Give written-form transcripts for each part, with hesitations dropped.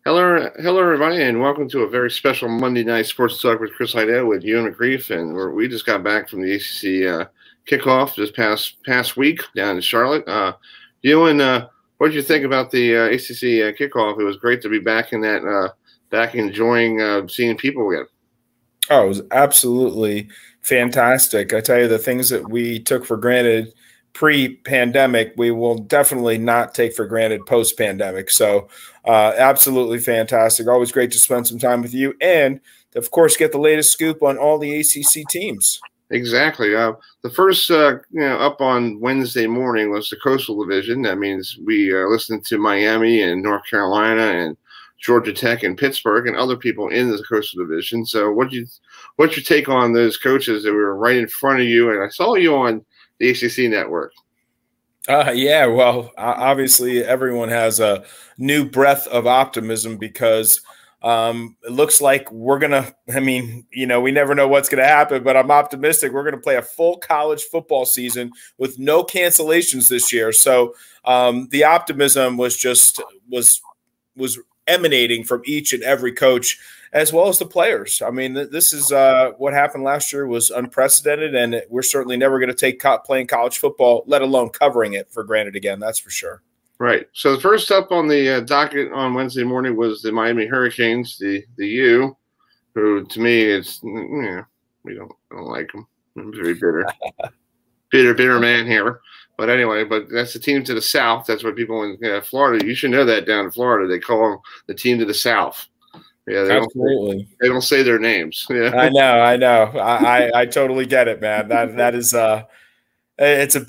Hello, everybody, and welcome to a very special Monday night sports talk with Chris Heidel with you and McCreef. And we just got back from the ACC kickoff this past week down in Charlotte. What did you think about the ACC kickoff? It was great to be back in that, back enjoying seeing people again. Oh, it was absolutely fantastic. I tell you, the things that we took for granted pre-pandemic, we will definitely not take for granted post-pandemic. So absolutely fantastic. Always great to spend some time with you and, of course, get the latest scoop on all the ACC teams. Exactly. The first, up on Wednesday morning was the Coastal Division. That means we listened to Miami and North Carolina and Georgia Tech and Pittsburgh and other people in the Coastal Division. So what's your take on those coaches that were right in front of you? And I saw you on the ACC network. Yeah, well, obviously everyone has a new breath of optimism because it looks like we're going to – we never know what's going to happen, but I'm optimistic we're going to play a full college football season with no cancellations this year. So the optimism was emanating from each and every coach as well as the players. I mean, this is what happened last year was unprecedented, and we're certainly never going to take playing college football, let alone covering it, for granted again. That's for sure. Right. So the first up on the docket on Wednesday morning was the Miami Hurricanes, the U, who to me is, I don't like them. I'm very bitter. bitter man here. But anyway, that's the team to the south. That's what people in Florida, you should know that down in Florida, they call them the team to the south. Yeah, absolutely. They don't say their names. Yeah. I know. I totally get it, man. That is it's a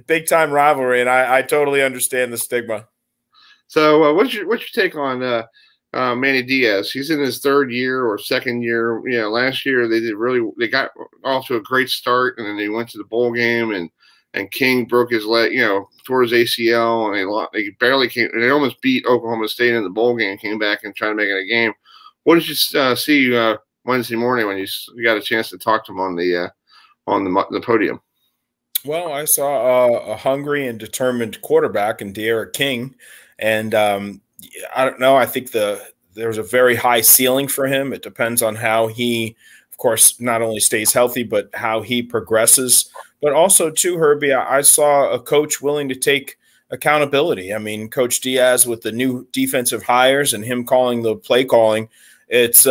big time rivalry, and I totally understand the stigma. So, what's your take on Manny Diaz? He's in his third year or second year. Last year they got off to a great start, and then they went to the bowl game, and King broke his leg, tore his ACL, and they barely came. They almost beat Oklahoma State in the bowl game. Came back and tried to make it a game. What did you see Wednesday morning when you got a chance to talk to him on the podium? Well, I saw a hungry and determined quarterback in De'Ara King, and I don't know. I think there's a very high ceiling for him. It depends on how he, of course, not only stays healthy, but how he progresses. But also, too, Herbie, I saw a coach willing to take accountability. I mean, Coach Diaz with the new defensive hires and him calling the play calling, it's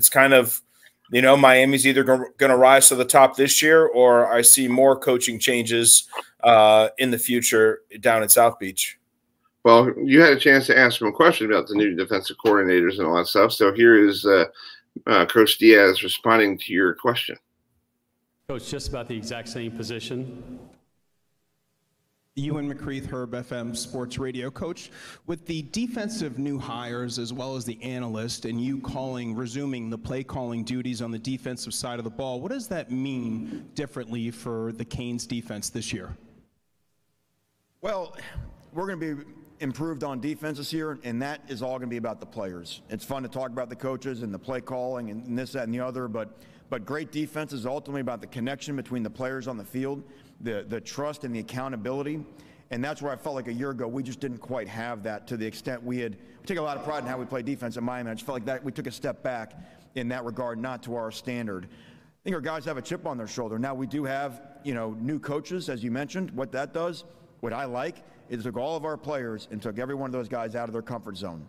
kind of, Miami's either going to rise to the top this year, or I see more coaching changes in the future down in South Beach. Well, you had a chance to ask him a question about the new defensive coordinators and all that stuff. So here is Coach Diaz responding to your question. Coach, just about the exact same position. Ewan McCreef, Herb FM Sports Radio. Coach, with the defensive new hires as well as the analyst and you resuming the play calling duties on the defensive side of the ball, what does that mean differently for the Canes defense this year? Well, we're going to be improved on defense this year, and that is all going to be about the players. It's fun to talk about the coaches and the play calling and this, that, and the other, but great defense is ultimately about the connection between the players on the field, the trust and the accountability. And that's where I felt like a year ago we just didn't quite have that to the extent we take a lot of pride in how we play defense at Miami. I just felt like that we took a step back in that regard, not to our standard. I think our guys have a chip on their shoulder. Now we do have, new coaches, as you mentioned. What that does, what I like, is took all of our players and took every one of those guys out of their comfort zone.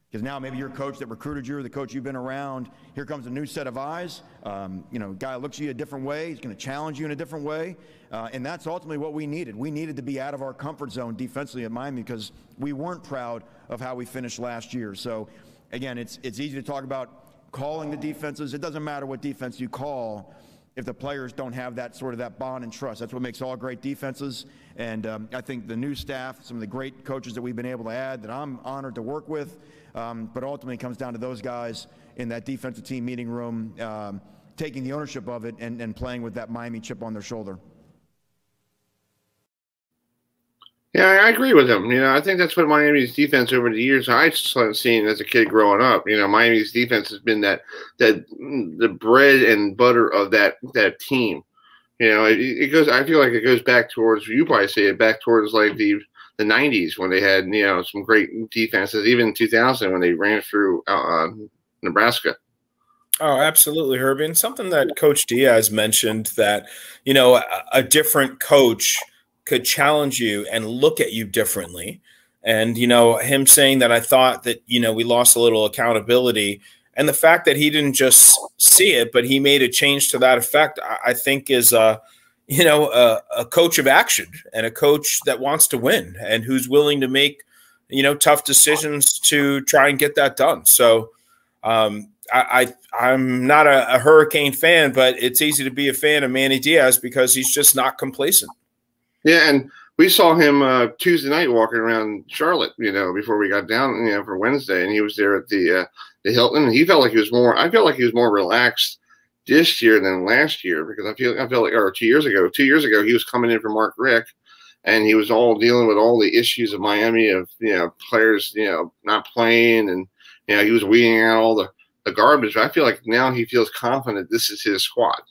Because now maybe your coach that recruited you or the coach you've been around, here comes a new set of eyes. Guy looks at you a different way. He's going to challenge you in a different way. And that's ultimately what we needed. We needed to be out of our comfort zone defensively at Miami because we weren't proud of how we finished last year. So, again, it's easy to talk about calling the defenses. It doesn't matter what defense you call if the players don't have that bond and trust. That's what makes all great defenses. And I think the new staff, some of the great coaches that we've been able to add that I'm honored to work with, but ultimately it comes down to those guys in that defensive team meeting room taking the ownership of it and playing with that Miami chip on their shoulder. Yeah, I agree with him. I think that's what Miami's defense over the years I've seen as a kid growing up. Miami's defense has been the bread and butter of that team. It goes. I feel like it goes back towards, you probably say it, back towards like the the 90s when they had, some great defenses, even in 2000 when they ran through Nebraska. Oh, absolutely, Herbie. And something that Coach Diaz mentioned that, a different coach could challenge you and look at you differently. And, him saying that I thought that, we lost a little accountability. And the fact that he didn't just see it, but he made a change to that effect, I think is a coach of action and a coach that wants to win and who's willing to make, tough decisions to try and get that done. So I'm not a Hurricane fan, but it's easy to be a fan of Manny Diaz because he's just not complacent. Yeah, and we saw him Tuesday night walking around Charlotte, before we got down, for Wednesday, and he was there at the Hilton. And he felt like he was more. I felt like he was more relaxed this year than last year because I feel like, or 2 years ago. 2 years ago, he was coming in for Mark Rick, and he was all dealing with all the issues of Miami of players not playing, and he was weeding out all the garbage. I feel like now he feels confident this is his squad.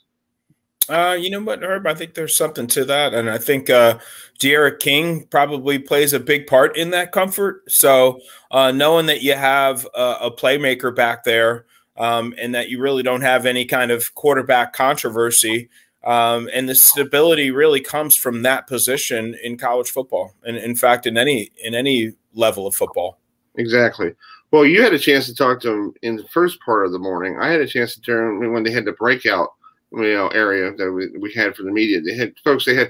You know what, Herb? I think there's something to that. And I think De'Ara King probably plays a big part in that comfort. So knowing that you have a playmaker back there and that you really don't have any kind of quarterback controversy, and the stability really comes from that position in college football. And in fact, in any level of football. Exactly. Well, you had a chance to talk to him in the first part of the morning. I had a chance to turn when they had the breakout, area that we had for the media. They had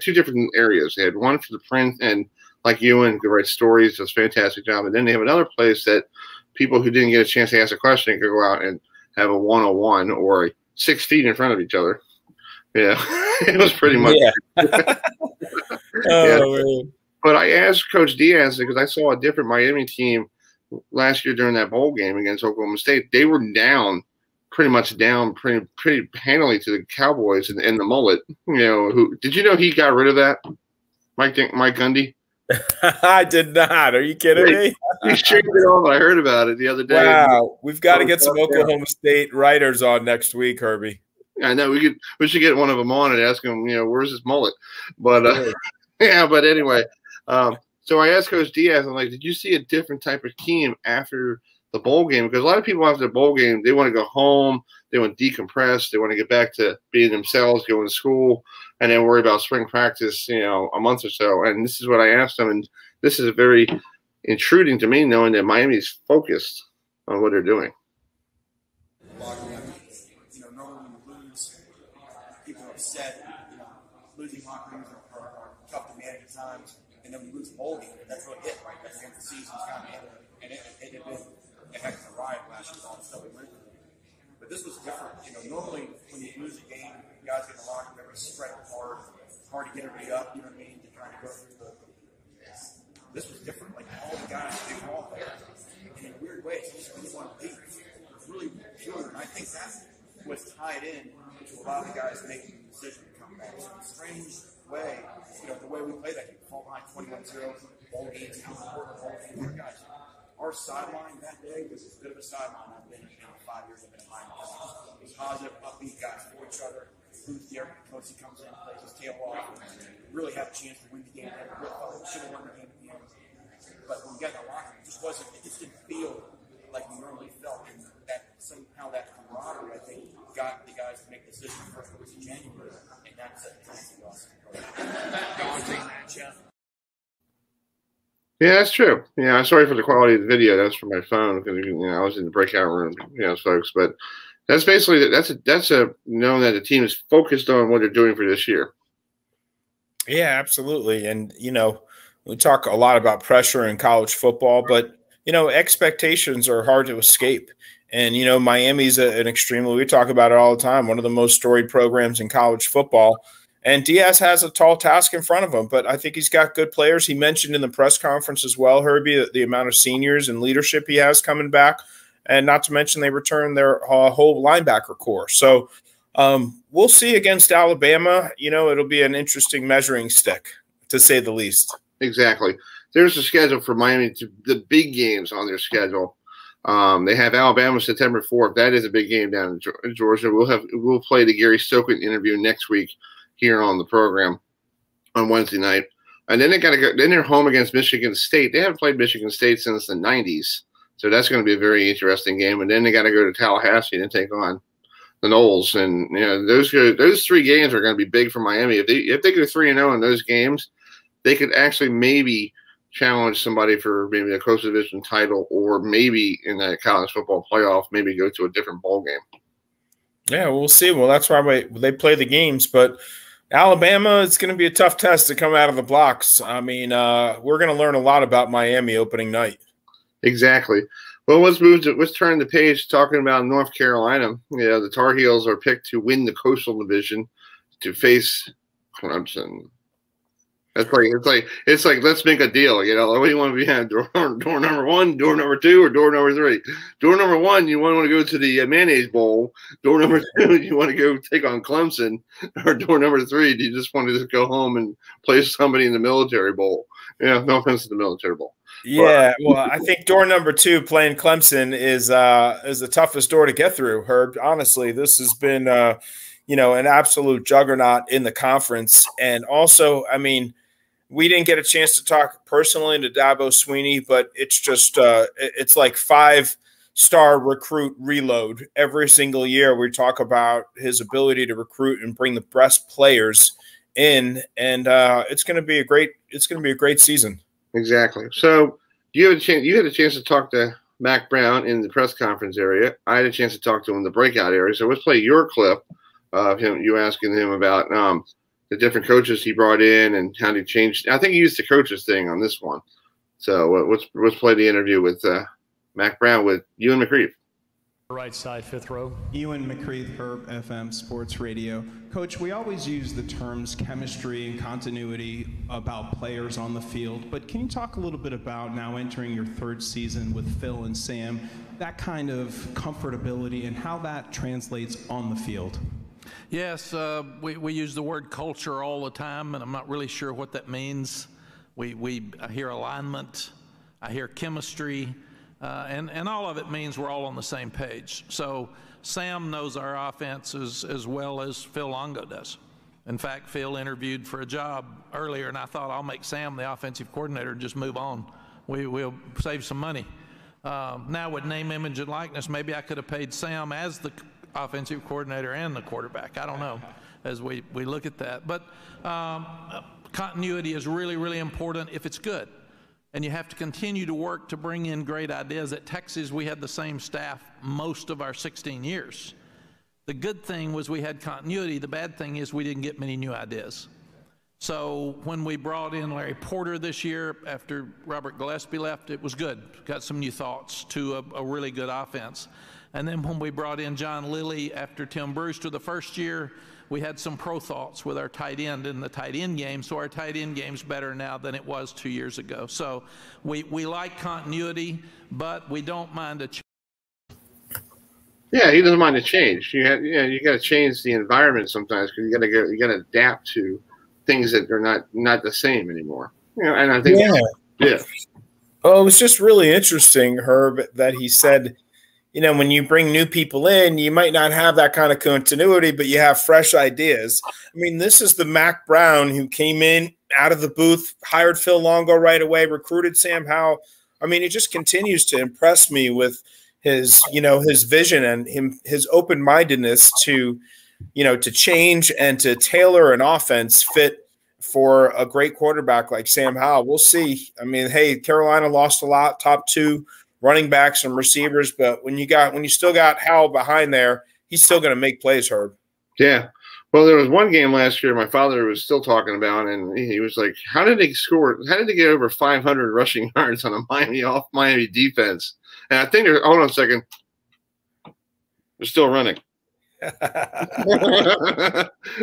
two different areas. They had one for the print and like you and could write stories. Does a fantastic job. And then they have another place that people who didn't get a chance to ask a question could go out and have a 101 or 6 feet in front of each other. Yeah, it was pretty much. Yeah. Man. But I asked Coach Diaz because I saw a different Miami team last year during that bowl game against Oklahoma State. They were pretty much down pretty handily to the Cowboys and the mullet. Who did you know he got rid of that? Mike Gundy. I did not. Are you kidding me? He shaved it off. I heard about it the other day. Wow, we've got to get some Oklahoma State writers on next week, Herbie. I know we should get one of them on and ask him, where's his mullet? But yeah, but anyway. So I asked Coach Diaz, I'm like, did you see a different type of team after the bowl game? Because a lot of people after the bowl game, they want to go home, they want to decompress, they want to get back to being themselves, going to school, and then worry about spring practice, a month or so. And this is what I asked them, and this is very intruding to me, knowing that Miami's focused on what they're doing. Normally when you lose, people are upset. Losing locker rooms are tough to manage at times. And then we lose the bowl game, and that's really it, right? That's the end of the season's kind of ended. And it had been a heck of a ride last year, all the stuff we went through. But this was different. Normally when you lose a game, guys get in the locker room, everybody's spread apart. It's hard to get everybody up, you know what I mean? To try to go through the. This was different. Like all the guys, they were all there. And in weird ways, they just really want to leave. It was really pure. And I think that was tied in to a lot of the guys making the decision to come back. So in a strange way, the way we play that game, fall behind 21-0, bowl games, important bowl games, guys. Our sideline that day was as good of a sideline I've been in 5 years I've been in Miami. It was positive, upbeat guys for each other. Who's the coach that comes in, plays his tail off, and really have a chance to win the game. Should have won the game at the end. But when we got in the locker room, it just didn't feel like we normally felt. And that somehow that camaraderie, I think, got the guys to make the decision first week of January, and that's a daunting matchup. Yeah, that's true. I'm sorry for the quality of the video. That's from my phone because I was in the breakout room, folks. But that's basically that's a knowing that the team is focused on what they're doing for this year. Yeah, absolutely. And we talk a lot about pressure in college football, but expectations are hard to escape. And Miami's an extremely, we talk about it all the time, one of the most storied programs in college football. And Diaz has a tall task in front of him, but I think he's got good players. He mentioned in the press conference as well, Herbie, the amount of seniors and leadership he has coming back, and not to mention they return their whole linebacker core. So we'll see against Alabama. It'll be an interesting measuring stick, to say the least. Exactly. There's a schedule for Miami, the big games on their schedule. They have Alabama September 4th. That is a big game down in Georgia. We'll play the Gary Stokan interview next week here on the program on Wednesday night. And then they got to go. Then they're home against Michigan State. They haven't played Michigan State since the '90s, so that's going to be a very interesting game. And then they got to go to Tallahassee and take on the Noles. And those 3 games are going to be big for Miami. If they go 3-0 in those games, they could actually maybe challenge somebody for maybe a Coastal Division title, or maybe in that college football playoff, maybe go to a different bowl game. Yeah, we'll see. Well, that's why they play the games, but Alabama, it's going to be a tough test to come out of the blocks. I mean, we're going to learn a lot about Miami opening night. Exactly. Well, let's turn the page talking about North Carolina. The Tar Heels are picked to win the Coastal Division to face Clemson. It's like let's make a deal. What do you want to be at? Door number 1, door number 2, or door number 3? Door number 1, you want to go to the Mayonnaise Bowl. Door number 2, you want to go take on Clemson. Or door number 3, do you just want to just go home and play somebody in the Military Bowl? No offense to the Military Bowl. Yeah, well, I think door number 2, playing Clemson, is the toughest door to get through, Herb. Honestly, this has been an absolute juggernaut in the conference. And also, I mean, we didn't get a chance to talk personally to Dabo Swinney, but it's just it's like 5-star recruit reload every single year. We talk about his ability to recruit and bring the best players in, and it's going to be a great season. Exactly. So you had a chance to talk to Mack Brown in the press conference area. I had a chance to talk to him in the breakout area. So let's play your clip of you asking him about the different coaches he brought in and how they changed. I think he used the coaches thing on this one. So let's play the interview with Mack Brown with Ewan McCreeve. Right side, 5th row. Ewan McCreeve, Herb FM Sports Radio. Coach, we always use the terms chemistry and continuity about players on the field, but can you talk a little bit about, now entering your 3rd season with Phil and Sam, that kind of comfortability and how that translates on the field? Yes, we use the word culture all the time, and I'm not really sure what that means. I hear alignment, I hear chemistry, and all of it means we're all on the same page. So Sam knows our offense as well as Phil Longo does. In fact, Phil interviewed for a job earlier, and I thought, I'll make Sam the offensive coordinator and just move on. We'll save some money. Now with name, image, and likeness, maybe I could have paid Sam as the offensive coordinator and the quarterback. I don't know as we look at that. But continuity is really, really important if it's good. And you have to continue to work to bring in great ideas. At Texas, we had the same staff most of our 16 years. The good thing was we had continuity. The bad thing is we didn't get many new ideas. So when we brought in Larry Porter this year after Robert Gillespie left, it was good. Got some new thoughts to a really good offense. And then when we brought in John Lilly after Tim Brewster the first year, we had some pro thoughts with our tight end in the tight end game. So our tight end game's better now than it was 2 years ago. So we like continuity, but we don't mind a change. Yeah, he doesn't mind a change. You got to change the environment sometimes because you got to adapt to things that are not the same anymore. And I think yeah. Well, it was just really interesting, Herb, that he said, when you bring new people in, you might not have that kind of continuity, but you have fresh ideas. I mean, this is the Mack Brown who came in out of the booth, hired Phil Longo right away, recruited Sam Howell. I mean, he just continues to impress me with his vision and his open-mindedness to change and to tailor an offense fit for a great quarterback like Sam Howell. We'll see. I mean, hey, Carolina lost a lot, top 2 running backs and receivers, but when you still got Howell behind there, he's still going to make plays, Herb. Yeah. Well, there was one game last year my father was still talking about, and he was like, how did they get over 500 rushing yards on a Miami defense? And I think hold on a second. They're still running.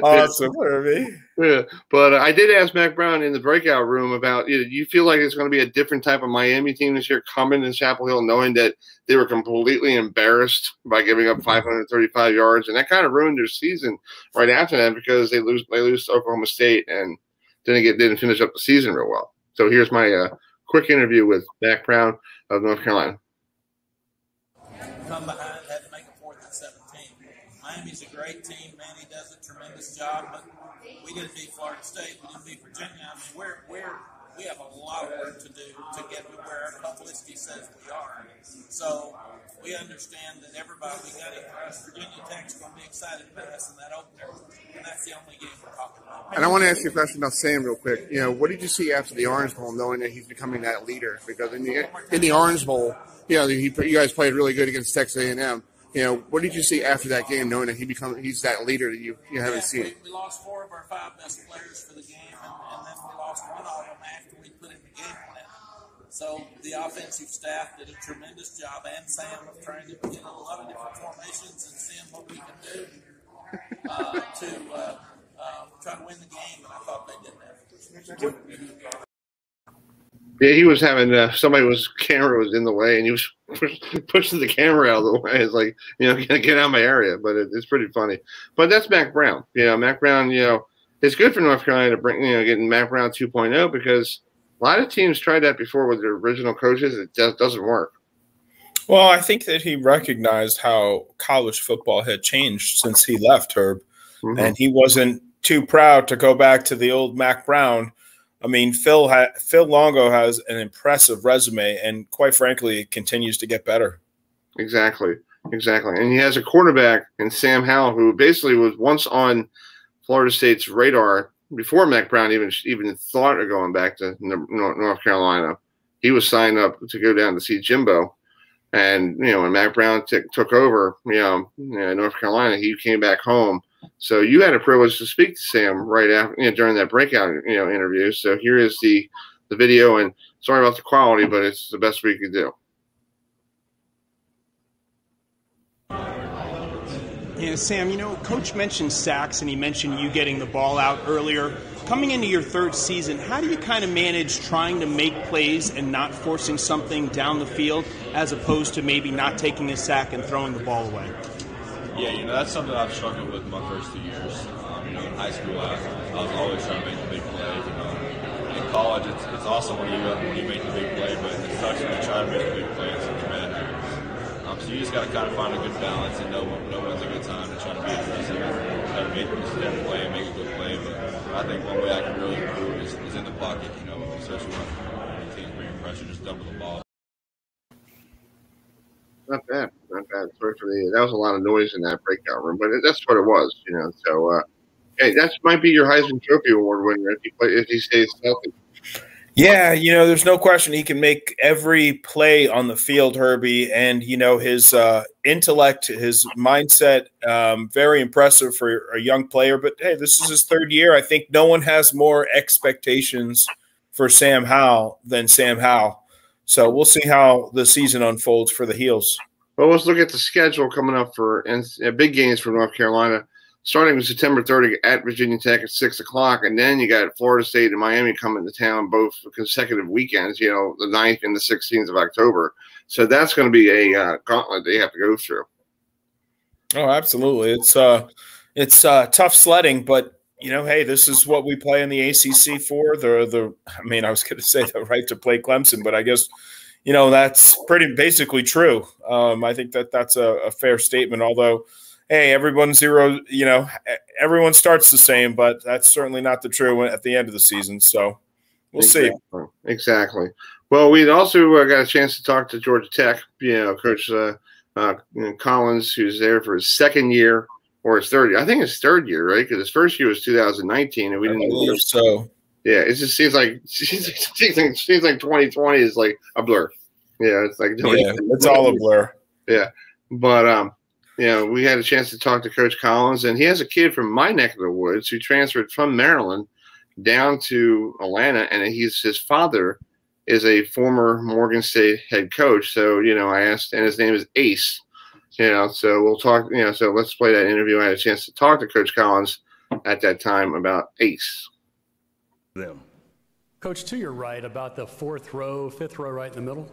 Awesome, Herbie. Yeah, but I did ask Mack Brown in the breakout room about, do you feel like it's going to be a different type of Miami team this year coming to Chapel Hill, knowing that they were completely embarrassed by giving up 535 yards, and that kind of ruined their season right after that because they lose to Oklahoma State and didn't finish up the season real well. So here's my quick interview with Mack Brown of North Carolina. Come behind, had to make a 4th and 17. Miami's a great team. Manny does a tremendous job, but we didn't beat Florida State. We didn't beat Virginia. I mean, we have a lot of work to do to get to where our publicity says we are. So we understand that everybody, we got it for us. Virginia Tech's going to be excited about us in that opener, and that's the only game we're talking about. And I want to ask you a question about Sam real quick. You know, what did you see after the Orange Bowl, knowing that he's becoming that leader? Because in the Orange Bowl, you know, you guys played really good against Texas A&M. You know, what did you see after that game, knowing that he's that leader that you haven't seen? We lost 4 of our 5 best players for the game, and then we lost 1 of them after we put in the game plan. So the offensive staff did a tremendous job, and Sam, of trying to get a lot of different formations and seeing what we can do to try to win the game, and I thought they did that. Yeah, he was having camera was in the way, and he was pushing the camera out of the way. It's like, you know, get out of my area. But it's pretty funny. But that's Mack Brown. You know, Mack Brown. You know, it's good for North Carolina to bring, you know, getting Mack Brown 2.0, because a lot of teams tried that before with their original coaches. It just doesn't work. Well, I think that he recognized how college football had changed since he left, Herb, and he wasn't too proud to go back to the old Mack Brown. I mean, Phil Longo has an impressive resume, and quite frankly, it continues to get better. Exactly. And he has a quarterback in Sam Howell, who basically was once on Florida State's radar before Mack Brown even thought of going back to North Carolina. He was signed up to go down to see Jimbo. And, you know, when Mack Brown took over, North Carolina, he came back home. So you had a privilege to speak to Sam right after, during that breakout, interview. So here is the video, and sorry about the quality, but it's the best we could do. Yeah, Sam, Coach mentioned sacks, and he mentioned you getting the ball out earlier. Coming into your 3rd season, how do you kind of manage trying to make plays and not forcing something down the field, as opposed to maybe not taking a sack and throwing the ball away? Yeah, that's something I've struggled with my first 2 years. In high school, I was always trying to make the big play. In college, it's awesome when you make the big play, but it sucks when you try to make the big play and something bad happens. So you just got to kind of find a good balance and know when's a good time to try to be aggressive and try to make a step play and make a good play. But I think one way I can really improve is in the pocket, especially when teams bring pressure, just double the ball. Not bad. Sorry for that was a lot of noise in that breakout room, but that's what it was, So, hey, that might be your Heisman Trophy Award winner if he stays healthy. Yeah, there's no question he can make every play on the field, Herbie, and his intellect, his mindset, very impressive for a young player. But hey, this is his 3rd year. I think no one has more expectations for Sam Howell than Sam Howell. So we'll see how the season unfolds for the Heels. Well, let's look at the schedule coming up for big games for North Carolina, starting with September 30 at Virginia Tech at 6 o'clock. And then you got Florida State and Miami coming to town both consecutive weekends, the 9th and the 16th of October. So that's going to be a gauntlet they have to go through. Oh, absolutely. It's tough sledding, but hey, this is what we play in the ACC for. I was going to say the right to play Clemson, but I guess, that's pretty basically true. I think that's a fair statement, although, hey, everyone starts the same, but that's certainly not the true at the end of the season. So we'll see. Exactly. Well, we also got a chance to talk to Georgia Tech, Coach Collins, who's there for his 2nd year. Or his 3rd year. I think his 3rd year, right? Because his first year was 2019, and we didn't believe so. Yeah, it just seems like 2020 is like a blur. Yeah, it's like it's all a blur. Yeah, but we had a chance to talk to Coach Collins, and he has a kid from my neck of the woods who transferred from Maryland down to Atlanta, and his father is a former Morgan State head coach. So I asked, and his name is Ace. So we'll talk, so let's play that interview. I had a chance to talk to Coach Collins at that time about Ace. Coach, to your right, about the 4th row, 5th row right in the middle.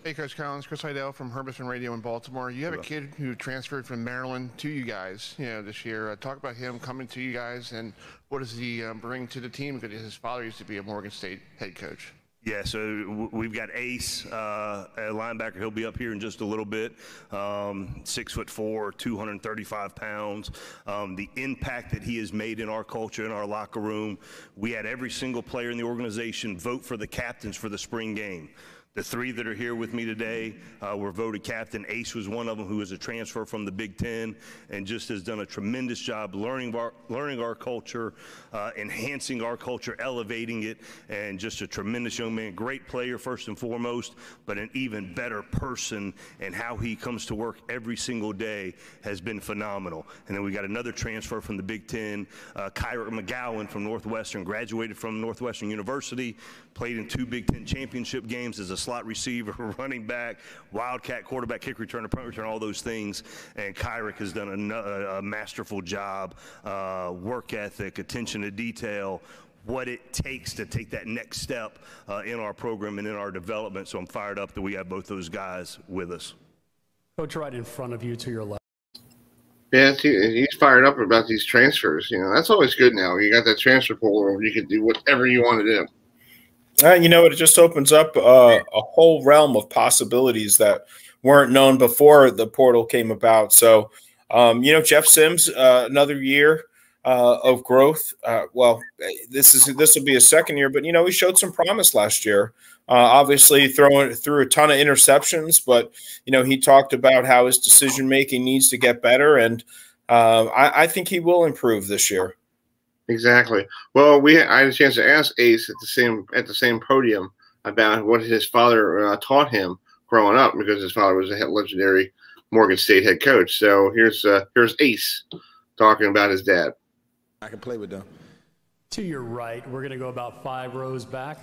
Hey, Coach Collins, Chris Heidel from Herbison Radio in Baltimore. You have a kid who transferred from Maryland to you guys, this year. Talk about him coming to you guys, and what does he bring to the team? Because his father used to be a Morgan State head coach. Yeah, so we've got Ace, a linebacker. He'll be up here in just a little bit. 6'4", 235 pounds. The impact that he has made in our culture, in our locker room. We had every single player in the organization vote for the captains for the spring game. The three that are here with me today were voted captain. Ace was one of them, who is a transfer from the Big Ten and just has done a tremendous job learning our culture, enhancing our culture, elevating it, and just a tremendous young man. Great player first and foremost, but an even better person, and how he comes to work every single day has been phenomenal. And then we got another transfer from the Big Ten, Kyra McGowan from Northwestern, graduated from Northwestern University, played in 2 Big Ten championship games as a slot receiver, running back, wildcat, quarterback, kick returner, punt return, all those things. And Kyrick has done a masterful job, work ethic, attention to detail, what it takes to take that next step in our program and in our development. So I'm fired up that we have both those guys with us. Coach, right in front of you to your left. Yeah, he's fired up about these transfers. You know, that's always good now. You got that transfer portal where you can do whatever you want to do. You know, it just opens up a whole realm of possibilities that weren't known before the portal came about. So, you know, Jeff Sims, another year of growth. Well, this will be his second year, but, you know, he showed some promise last year. Obviously threw a ton of interceptions, but, you know, he talked about how his decision-making needs to get better, and I think he will improve this year. Exactly. Well, I had a chance to ask Ace at the same podium about what his father taught him growing up, because his father was a legendary Morgan State head coach. So here's Ace talking about his dad. I can play with them. To your right, we're going to go about 5 rows back.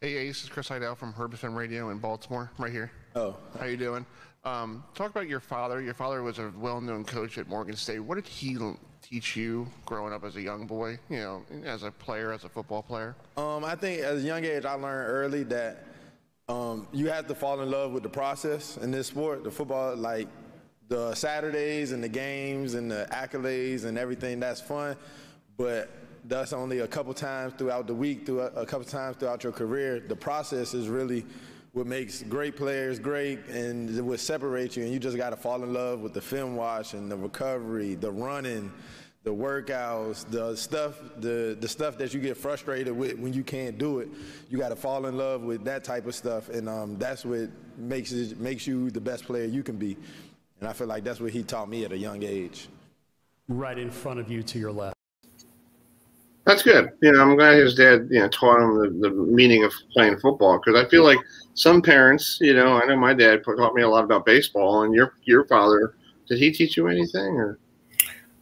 Hey, Ace, it's Chris Heidel from Herbison Radio in Baltimore, right here. Oh. How you doing? Talk about your father. Your father was a well-known coach at Morgan State. What did he teach you growing up as a young boy, you know, as a player, as a football player? I think at a young age I learned early that you have to fall in love with the process in this sport, the football, like the Saturdays and the games and the accolades and everything. That's fun, but that's only a couple times throughout the week, a couple times throughout your career. The process is really what makes great players great, and what separates you. And you just got to fall in love with the film watch and the recovery, the running, the workouts, the stuff that you get frustrated with when you can't do it. You got to fall in love with that type of stuff, and that's what makes you the best player you can be. And I feel like that's what he taught me at a young age. Right in front of you to your left. That's good. You know, I'm glad his dad, you know, taught him the meaning of playing football, because I feel like some parents, you know, I know my dad taught me a lot about baseball, and your father, did he teach you anything? Or?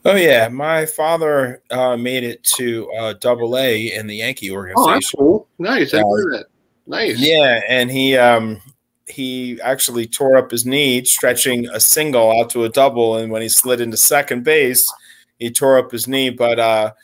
Oh, yeah. My father made it to AA in the Yankee organization. Oh, that's cool. Nice. I heard that. Nice. Yeah, and he actually tore up his knee stretching a single out to a double, and when he slid into second base, he tore up his knee. But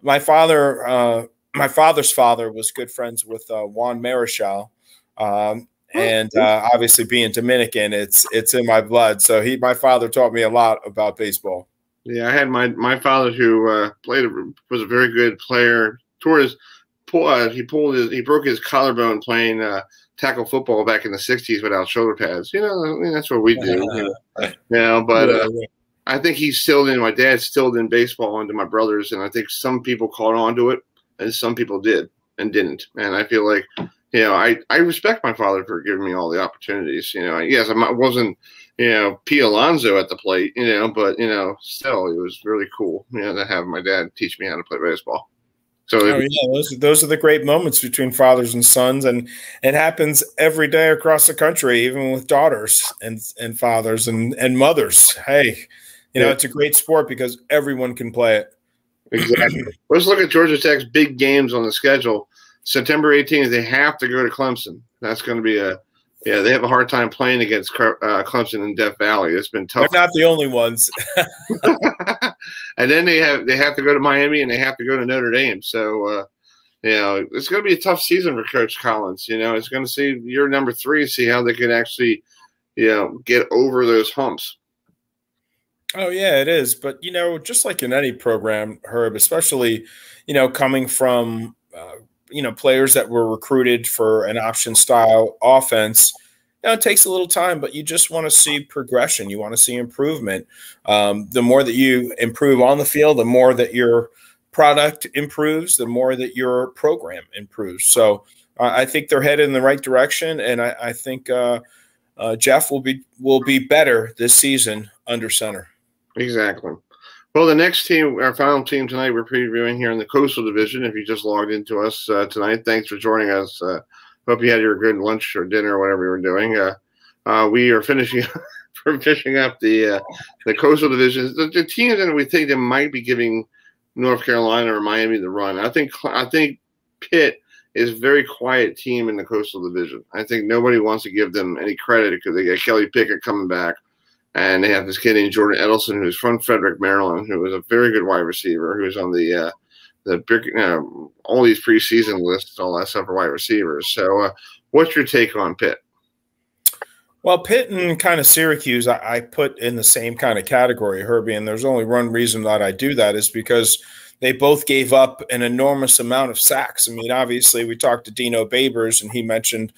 my father's father was good friends with Juan Marichal, and obviously being Dominican, it's in my blood. So my father taught me a lot about baseball. Yeah, I had my father who was a very good player. He broke his collarbone playing tackle football back in the '60s without shoulder pads. You know, I mean, that's what we do. But I think my dad instilled in baseball into my brothers, and I think some people caught on to it, and some people did and didn't. And I feel like, you know, I respect my father for giving me all the opportunities. You know, yes, I wasn't, you know, P. Alonso at the plate, you know, but, you know, still it was really cool, you know, to have my dad teach me how to play baseball. So those are the great moments between fathers and sons, and it happens every day across the country, even with daughters and fathers and mothers. Hey, you know, it's a great sport because everyone can play it. Exactly. Let's look at Georgia Tech's big games on the schedule. September 18th, they have to go to Clemson. That's going to be they have a hard time playing against Clemson in Death Valley. It's been tough. They're not the only ones. And then they have to go to Miami, and they have to go to Notre Dame. So, you know, it's going to be a tough season for Coach Collins. You know, it's going to see year number 3, see how they can actually, you know, get over those humps. Oh, yeah, it is. But, you know, just like in any program, Herb, especially, you know, coming from players that were recruited for an option style offense. It takes a little time, but you just want to see progression. You want to see improvement. The more that you improve on the field, the more that your product improves, the more that your program improves. So I think they're headed in the right direction, and I think Jeff will be better this season under center. Exactly. Well, the next team, our final team tonight, we're previewing here in the Coastal Division. If you just logged into us tonight, thanks for joining us. Hope you had your good lunch or dinner or whatever you were doing. We are finishing up the Coastal Division. The teams that we think that might be giving North Carolina or Miami the run. I think Pitt is a very quiet team in the Coastal Division. I think nobody wants to give them any credit because they got Kelly Pickett coming back. And they have this kid named Jordan Edelson, who's from Frederick, Maryland, who was a very good wide receiver, who was on the all these preseason lists, all that stuff for wide receivers. So what's your take on Pitt? Well, Pitt and kind of Syracuse, I put in the same kind of category, Herbie, and there's only one reason that I do that is because they both gave up an enormous amount of sacks. I mean, obviously, we talked to Dino Babers, and he mentioned,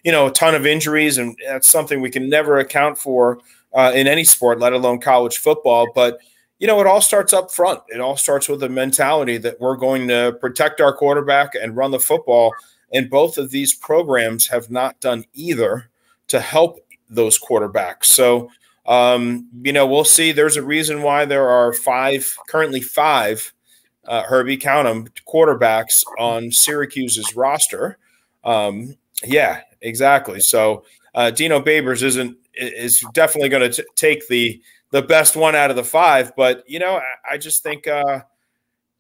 a ton of injuries, and that's something we can never account for in any sport, let alone college football. But, it all starts up front. It all starts with a mentality that we're going to protect our quarterback and run the football. And both of these programs have not done either to help those quarterbacks. So, we'll see. There's a reason why there are currently five, Herbie, count them, quarterbacks on Syracuse's roster. Yeah, exactly. So Dino Babers is definitely going to take the best one out of the five. But, I just think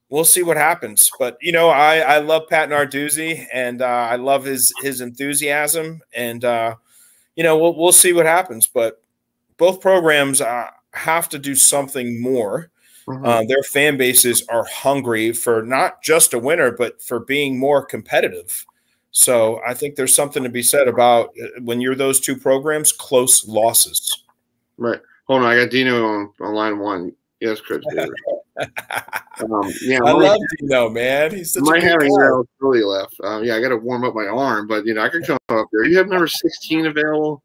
we'll see what happens. But, I love Pat Narduzzi, and I love his enthusiasm. And, we'll see what happens. But both programs have to do something more. Mm-hmm. Their fan bases are hungry for not just a winner, but for being more competitive. So I think there's something to be said about when you're those two programs, close losses. Right. Hold on. I got Dino on line one. Yes, Coach. Yeah, I love Dino, man. He's such a good guy. Really left. I got to warm up my arm, but, I can come up there. You have number 16 available?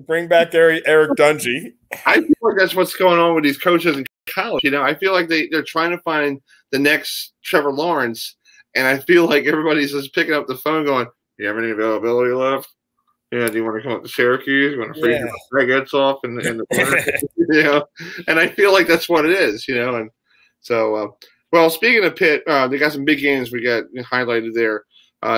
Bring back Eric Dungy. I feel like that's what's going on with these coaches in college. I feel like they're trying to find the next Trevor Lawrence, and I feel like everybody's just picking up the phone going, "Do you have any availability left? Yeah, do you want to come up to Syracuse? You want to freeze Greg Etzhoff in the And I feel like that's what it is, And so, well, speaking of Pitt, they got some big games we got highlighted there.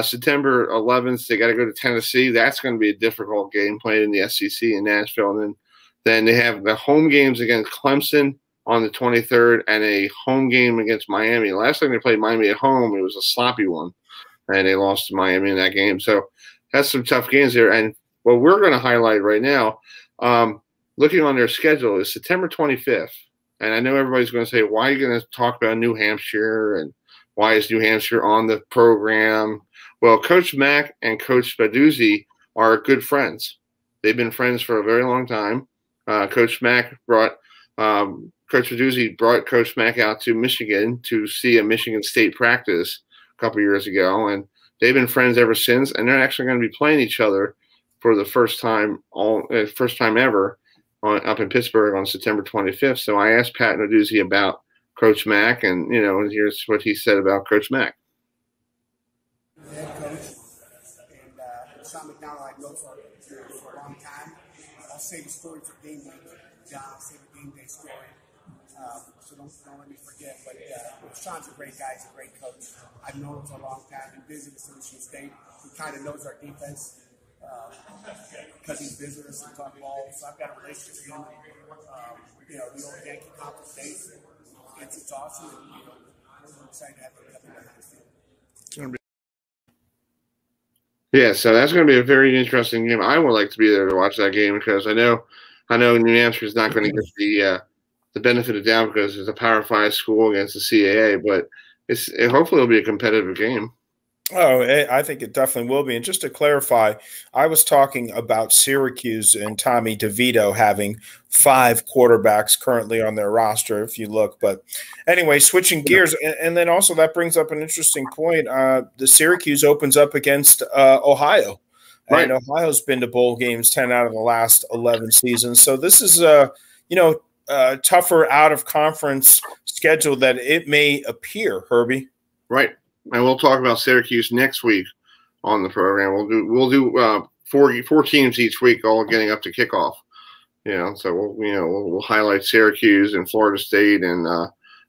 September 11th, they got to go to Tennessee. That's going to be a difficult game played in the SEC in Nashville. And then they have the home games against Clemson on the 23rd and a home game against Miami. Last time they played Miami at home, it was a sloppy one, and they lost to Miami in that game. So that's some tough games there. And what we're going to highlight right now, looking on their schedule, is September 25th. And I know everybody's going to say, why are you going to talk about New Hampshire and why is New Hampshire on the program? Well, Coach Mack and Coach Baduzzi are good friends. They've been friends for a very long time. Coach Baduzzi brought Coach Mack out to Michigan to see a Michigan State practice a couple years ago, and they've been friends ever since. And they're actually going to be playing each other for the first time ever up in Pittsburgh on September 25th. So I asked Pat Narduzzi about Coach Mack, and here's what he said about Coach Mack. Head coach, and Sean McDonald I've known for a long time. I'll save the story for game day, John. I'll save the game day story. So don't let me forget. But Sean's a great guy. He's a great coach. I've known him for a long time. Been visiting at Michigan State. He kind of knows our defense because he's visited us and talked ball. So I've got a relationship with him. The old Yankee Conference days. It's awesome. And, I'm excited to have him come behind the field. Yeah, so that's going to be a very interesting game. I would like to be there to watch that game because I know New Hampshire is not going to get the benefit of doubt because it's a Power 5 school against the CAA, but hopefully it'll be a competitive game. Oh, I think it definitely will be. And just to clarify, I was talking about Syracuse and Tommy DeVito having 5 quarterbacks currently on their roster, if you look. But anyway, switching gears. And then also that brings up an interesting point. The Syracuse opens up against Ohio. Right. And Ohio's been to bowl games 10 out of the last 11 seasons. So this is a tougher out-of-conference schedule that it may appear, Herbie. Right. And we'll talk about Syracuse next week on the program. We'll do 4 teams each week, all getting up to kickoff. So we'll highlight Syracuse and Florida State and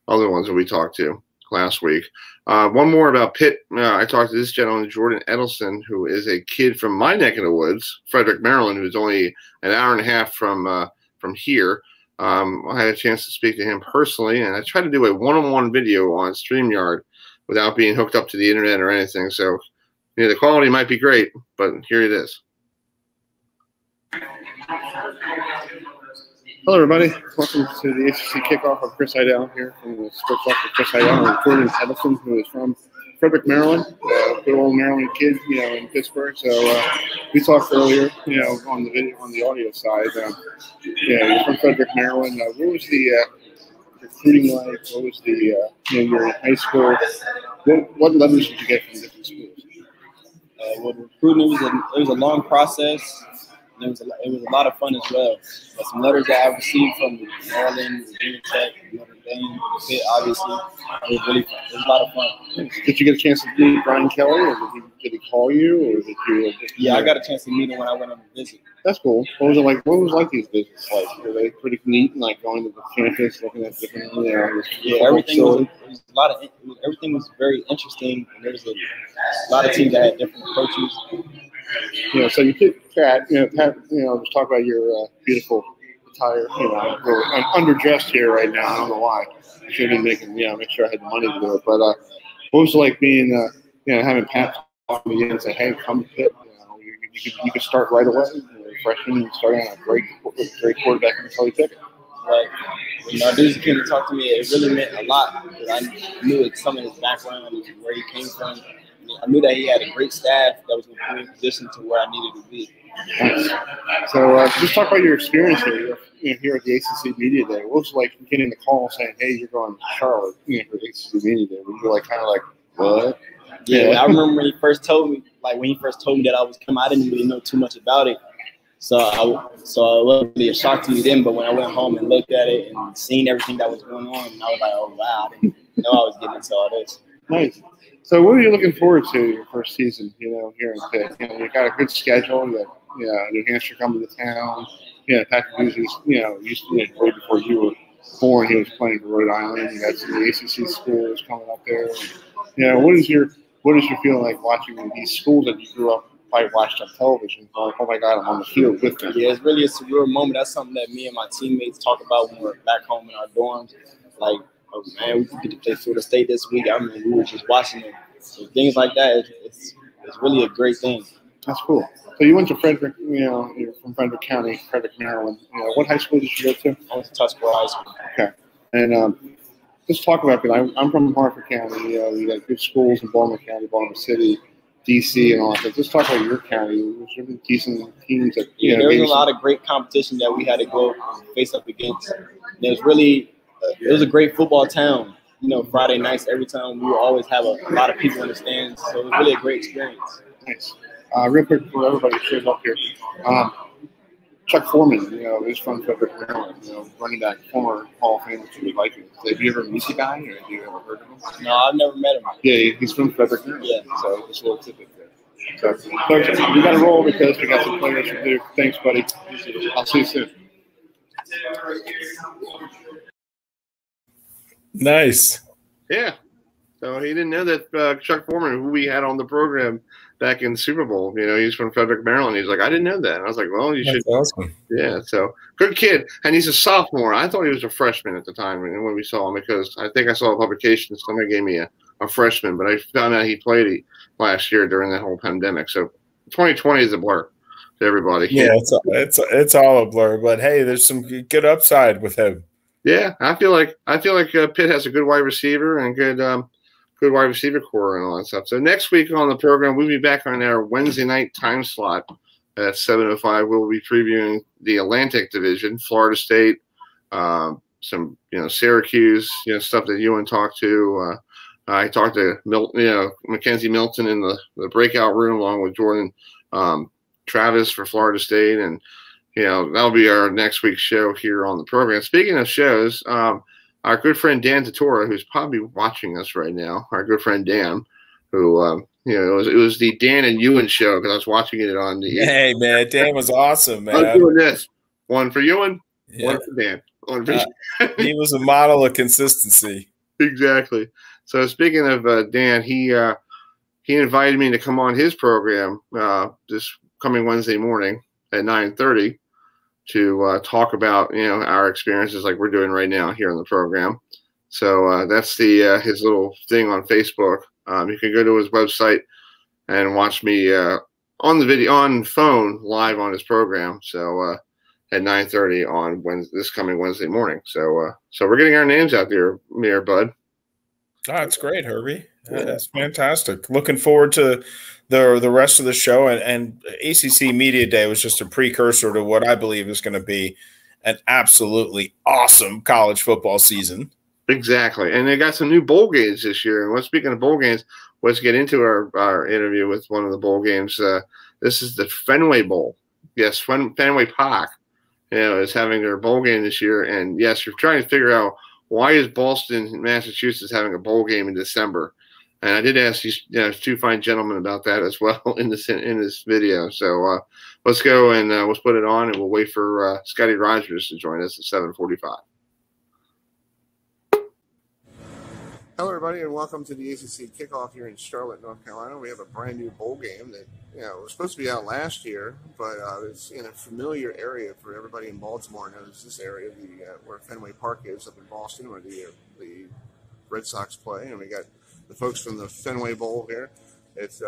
other ones that we talked to last week. One more about Pitt. I talked to this gentleman, Jordan Edelson, who is a kid from my neck of the woods, Frederick, Maryland, who's only an hour and a half from here. I had a chance to speak to him personally, and I tried to do a one-on-one video on StreamYard without being hooked up to the internet or anything. So, the quality might be great, but here it is. Hello, everybody. Welcome to the ACC kickoff of Chris Heidel here from the SportsTalk with Chris Heidel and Jordan Edelson, who is from Frederick, Maryland, good old Maryland kid, in Pittsburgh. So we talked earlier, on the video, on the audio side. You're from Frederick, Maryland. What was the recruiting like? What was the you're in high school? What levels did you get from different schools? Well, recruiting it was a long process. And it was a lot of fun as well. But some letters that I received from Maryland, Virginia Tech, Notre Dame, Pitt, obviously, it was a lot of fun. Did you get a chance to meet Brian Kelly, or did he call you, or did you? Yeah, I got a chance to meet him when I went on a visit. That's cool. What was it like? What was like these visits like? Were they pretty neat and like going to the campus, looking at different? Everything was a lot of. Everything was very interesting, and there was a lot of teams that had different approaches. So you did that. Just talk about your beautiful attire. We're underdressed here right now. I don't know why. I should have been making. Make sure I had the money to do it. But what was it like being? Having Pat talk to me and say, "Hey, come to Pitt." You could start right away. Freshman and starting on a great quarterback until he took it. Right. When dudes came to talk to me, it really meant a lot because I knew some of his background and where he came from. I knew that he had a great staff that was going to put me in position to where I needed to be. Nice. So just talk about your experience here at the ACC Media Day. What was it like getting the call saying, "Hey, you're going to Charlotte for the ACC Media Day"? Were you kind of like, what? Yeah, I remember when he first told me that I was coming, I didn't really know too much about it. So it wasn't really a shock to me then, but when I went home and looked at it and seen everything that was going on, I was like, oh, wow, I didn't know I was getting into all this. Nice. So what are you looking forward to your first season, here in Pitt? You got a good schedule. You got, New Hampshire coming to town. Patrick Hughes, used to be way before you were born. He was playing for Rhode Island. You got some of the ACC schools coming up there. What is your feeling like watching these schools that you grew up probably watched on television? Oh my God, I'm on the field with them. Yeah, it's really a surreal moment. That's something that me and my teammates talk about when we're back home in our dorms. Like, oh man, we get to play Florida State this week. I remember we were just watching them. So things like that, it's really a great thing. That's cool. So you went to Frederick, you're from Frederick County, Frederick, Maryland. What high school did you go to? I went to Tuscaloosa High School. Okay. And just talk about it. I'm from Harford County. We got good schools in Baltimore County, Baltimore City, DC, and all that. Just talk about your county. Was there decent teams that there was a lot of great competition that we had to go face up against. And it was a great football town. Friday nights, every time we would always have a lot of people in the stands. So it was really a great experience. Nice. Real quick for everybody who shows up here. Chuck Foreman, is from Frederick, Maryland. Running back, former Hall of Famer to the Vikings. Have you ever met the guy, or have you ever heard of him? No, I've never met him. Yeah, he's from Frederick, Maryland. Yeah. So just a little tidbit there. So we got to roll because we got some players to do. Thanks, buddy. I'll see you soon. Nice. Yeah. So he didn't know that Chuck Foreman, who we had on the program back in Super Bowl, he's from Frederick, Maryland. He's like, I didn't know that. And I was like, well, you should. Awesome. Yeah. So good kid. And he's a sophomore. I thought he was a freshman at the time when we saw him, because I think I saw a publication. Somebody gave me a freshman, but I found out he played last year during that whole pandemic. So 2020 is a blur to everybody. Yeah, it's all a blur. But hey, there's some good upside with him. Yeah, I feel like Pitt has a good wide receiver and good wide receiver core and all that stuff. So next week on the program, we'll be back on our Wednesday night time slot at 7:05. We'll be previewing the Atlantic Division, Florida State, some Syracuse, stuff that you want to talk to. I talked to Mackenzie Milton in the breakout room along with Jordan Travis for Florida State, and that'll be our next week's show here on the program. Speaking of shows, our good friend Dan Tatora, who's probably watching us right now, our good friend Dan, who it was the Dan and Ewan show because I was watching it on the. Hey man, Dan was awesome, man. I was doing this one for Ewan, one for Dan. He was a model of consistency. Exactly. So speaking of Dan, he invited me to come on his program this coming Wednesday morning at 9:30 to talk about our experiences like we're doing right now here on the program. So that's his little thing on Facebook. You can go to his website and watch me on phone live on his program. So at 9:30 on this coming Wednesday morning. So we're getting our names out there, bud. Oh, that's great, Herbie. That's fantastic. Looking forward to the rest of the show. And ACC Media Day was just a precursor to what I believe is going to be an absolutely awesome college football season. Exactly. And they got some new bowl games this year. And speaking of bowl games, let's get into our interview with one of the bowl games. This is the Fenway Bowl. Yes, Fenway Park is having their bowl game this year. And, yes, you're trying to figure out why is Boston, Massachusetts, having a bowl game in December. And I did ask these two fine gentlemen about that as well in this video. So let's go and let's put it on, and we'll wait for Scotty Rogers to join us at 7:45. Hello, everybody, and welcome to the ACC kickoff here in Charlotte, North Carolina. We have a brand new bowl game that was supposed to be out last year, but it's in a familiar area for everybody in Baltimore. Knows this area, where Fenway Park is up in Boston, where the Red Sox play, and we got the folks from the Fenway Bowl here. It's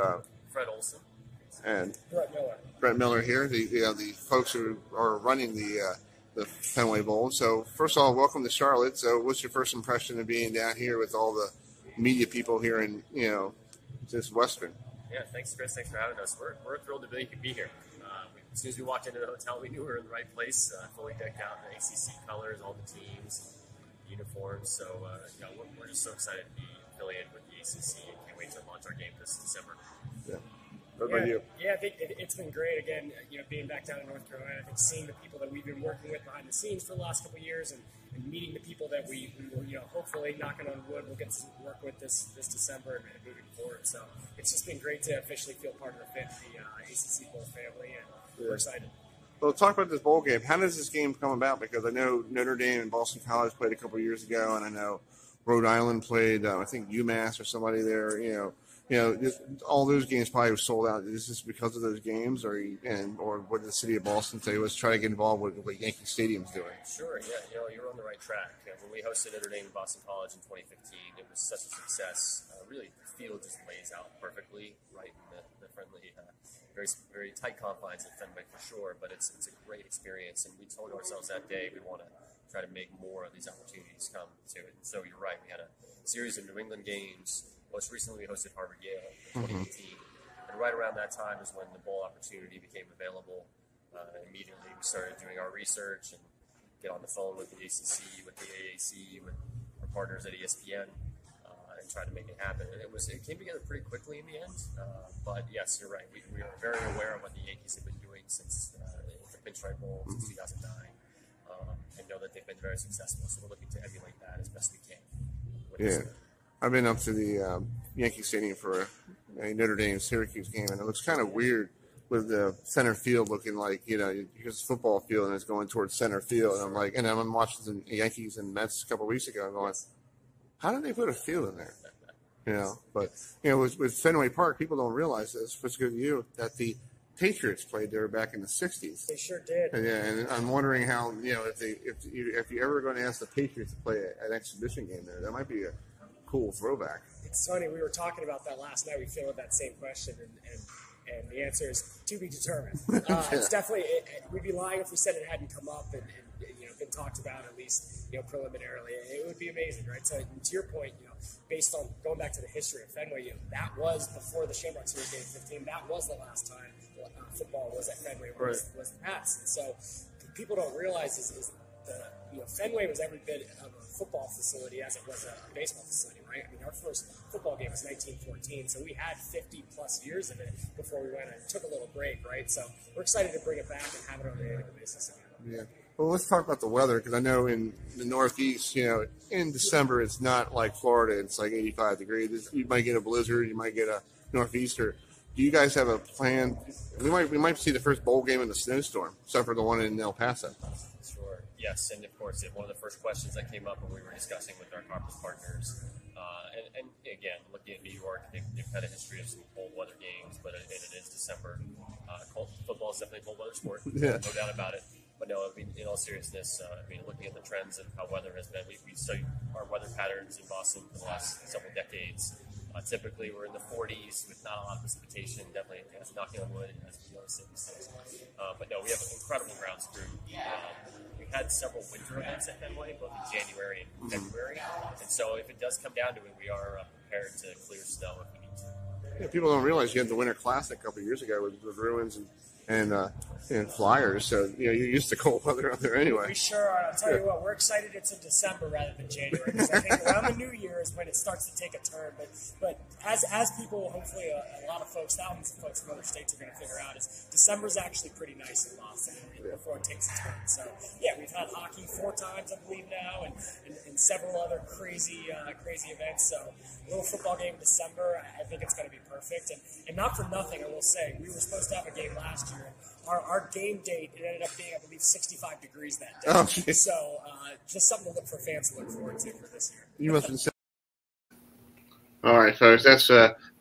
Fred Olson and Brett Miller here. The folks who are running the Fenway Bowl. So first of all, welcome to Charlotte. So what's your first impression of being down here with all the media people here in just Western? Yeah, thanks, Chris. Thanks for having us. We're thrilled to be here. As soon as we walked into the hotel, we knew we were in the right place. Fully decked out in the ACC colors, all the teams, uniforms. So we're just so excited to be affiliated with the ACC and can't wait to launch our game this December. Yeah. What about you? Yeah, I think it's been great. Again, being back down in North Carolina, I think seeing the people that we've been working with behind the scenes for the last couple of years, and meeting the people that we will, hopefully, knocking on wood, we'll get to work with this December and moving forward. So it's just been great to officially feel part of the ACC Bowl family, and we're excited. Well, talk about this bowl game. How does this game come about? Because I know Notre Dame and Boston College played a couple of years ago, and I know Rhode Island played, I think UMass or somebody there, all those games probably were sold out. Is this because of those games, or what did the city of Boston say? Let's try to get involved with what Yankee Stadium's doing. Sure, yeah, you're on the right track. When we hosted Notre Dame and Boston College in 2015, it was such a success. Really, the field just lays out perfectly, right in the friendly, very very tight confines of Fenway for sure. But it's a great experience, and we told ourselves that day we want to try to make more of these opportunities come to it. So you're right, we had a series of New England games. Most recently, we hosted Harvard-Yale in 2018. And right around that time is when the bowl opportunity became available. Immediately, we started doing our research and get on the phone with the ACC, with the AAC, with our partners at ESPN, and try to make it happen. And it came together pretty quickly in the end. But yes, you're right. We are very aware of what the Yankees have been doing since the Pinstripe Bowl since 2009, and know that they've been very successful. So we're looking to emulate that as best we can. Yeah. I've been up to the Yankee Stadium for a Notre Dame Syracuse game, and it looks kind of weird with the center field looking like, because it's football field and it's going towards center field. And I'm like, and I'm watching the Yankees and Mets a couple of weeks ago and going, how did they put a field in there? But with Fenway Park, people don't realize this. What's good to you that the Patriots played there back in the 60s. They sure did. And I'm wondering how, if you're ever going to ask the Patriots to play an exhibition game there, that might be a cool throwback. It's funny, we were talking about that last night. We fielded that same question, and the answer is to be determined. It's definitely, we'd be lying if we said it hadn't come up and been talked about at least preliminarily. It would be amazing, right? So to your point, based on going back to the history of Fenway, that was before the Shamrock Series Game 15. That was the last time football was at Fenway, was the Pats. And so people don't realize is Fenway was every bit of a football facility as it was a baseball facility, right? I mean, our first football game was 1914, so we had 50-plus years of it before we went and took a little break, right? So we're excited to bring it back and have it on an annual basis again. Yeah. Well, let's talk about the weather, because I know in the Northeast, in December, it's not like Florida. It's like 85 degrees. You might get a blizzard. You might get a northeaster. Do you guys have a plan? We might see the first bowl game in the snowstorm, except for the one in El Paso. Sure. Yes, and of course, one of the first questions that came up when we were discussing with our conference partners, and again, looking at New York, they've had a history of some cold weather games, but it is December. Football is definitely a cold weather sport, no doubt about it. But no, I mean, in all seriousness, looking at the trends of how weather has been, we've studied our weather patterns in Boston for the last several decades. Typically, we're in the 40s with not a lot of precipitation. Definitely, knocking on wood, as we always say these things. But no, we have incredible grounds crew. We had several winter events at Fenway, both in January and February. And so, if it does come down to it, we are prepared to clear snow if we need to. Yeah, people don't realize you had the Winter Classic a couple of years ago with Bruins and Flyers, so you're used to cold weather out there anyway. We sure are. I'll tell you what, we're excited it's in December rather than January, because I think around the New Year is when it starts to take a turn. But as people, hopefully a lot of folks, thousands of folks from other states are going to figure out, is December's actually pretty nice in Boston before it takes a turn. So yeah, we've had hockey 4 times, I believe now, and several other crazy events. So a little football game in December, I think it's going to be perfect. And not for nothing, I will say, we were supposed to have a game last year. Our game date, it ended up being, I believe, 65 degrees that day. Oh, so just something to look for fans to look forward to for this year. You must have been. All right, folks, that's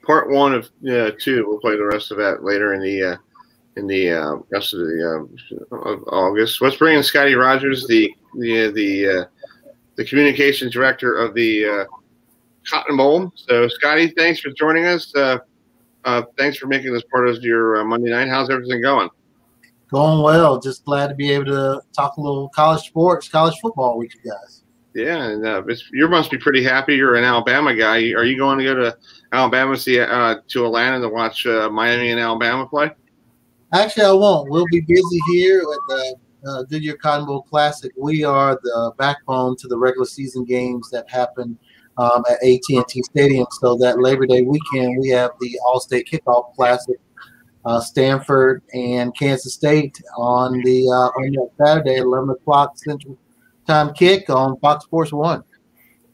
part 1 of 2. We'll play the rest of that later in the rest of of August. Let's bring in Scotty Rogers, the communications director of the Cotton Bowl. So, Scotty, thanks for joining us. Thanks for making this part of your Monday night. How's everything going? Going well. Just glad to be able to talk a little college sports, college football with you guys. Yeah, and you must be pretty happy. You're an Alabama guy. Are you going to go to Alabama, to Atlanta to watch Miami and Alabama play? Actually, I won't. We'll be busy here at the Goodyear Cotton Bowl Classic. We are the backbone to the regular season games that happen at AT&T Stadium. So that Labor Day weekend, we have the All-State Kickoff Classic, Stanford and Kansas State on that Saturday, 11 o'clock Central Time kick on Fox Sports 1.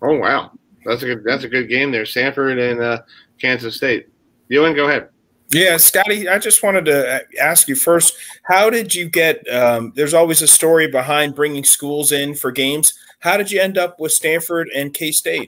Oh wow, that's a good game there, Stanford and Kansas State. Ewan, go ahead. Yeah, Scotty, I just wanted to ask you first, how did you get there's always a story behind bringing schools in for games. How did you end up with Stanford and K-State?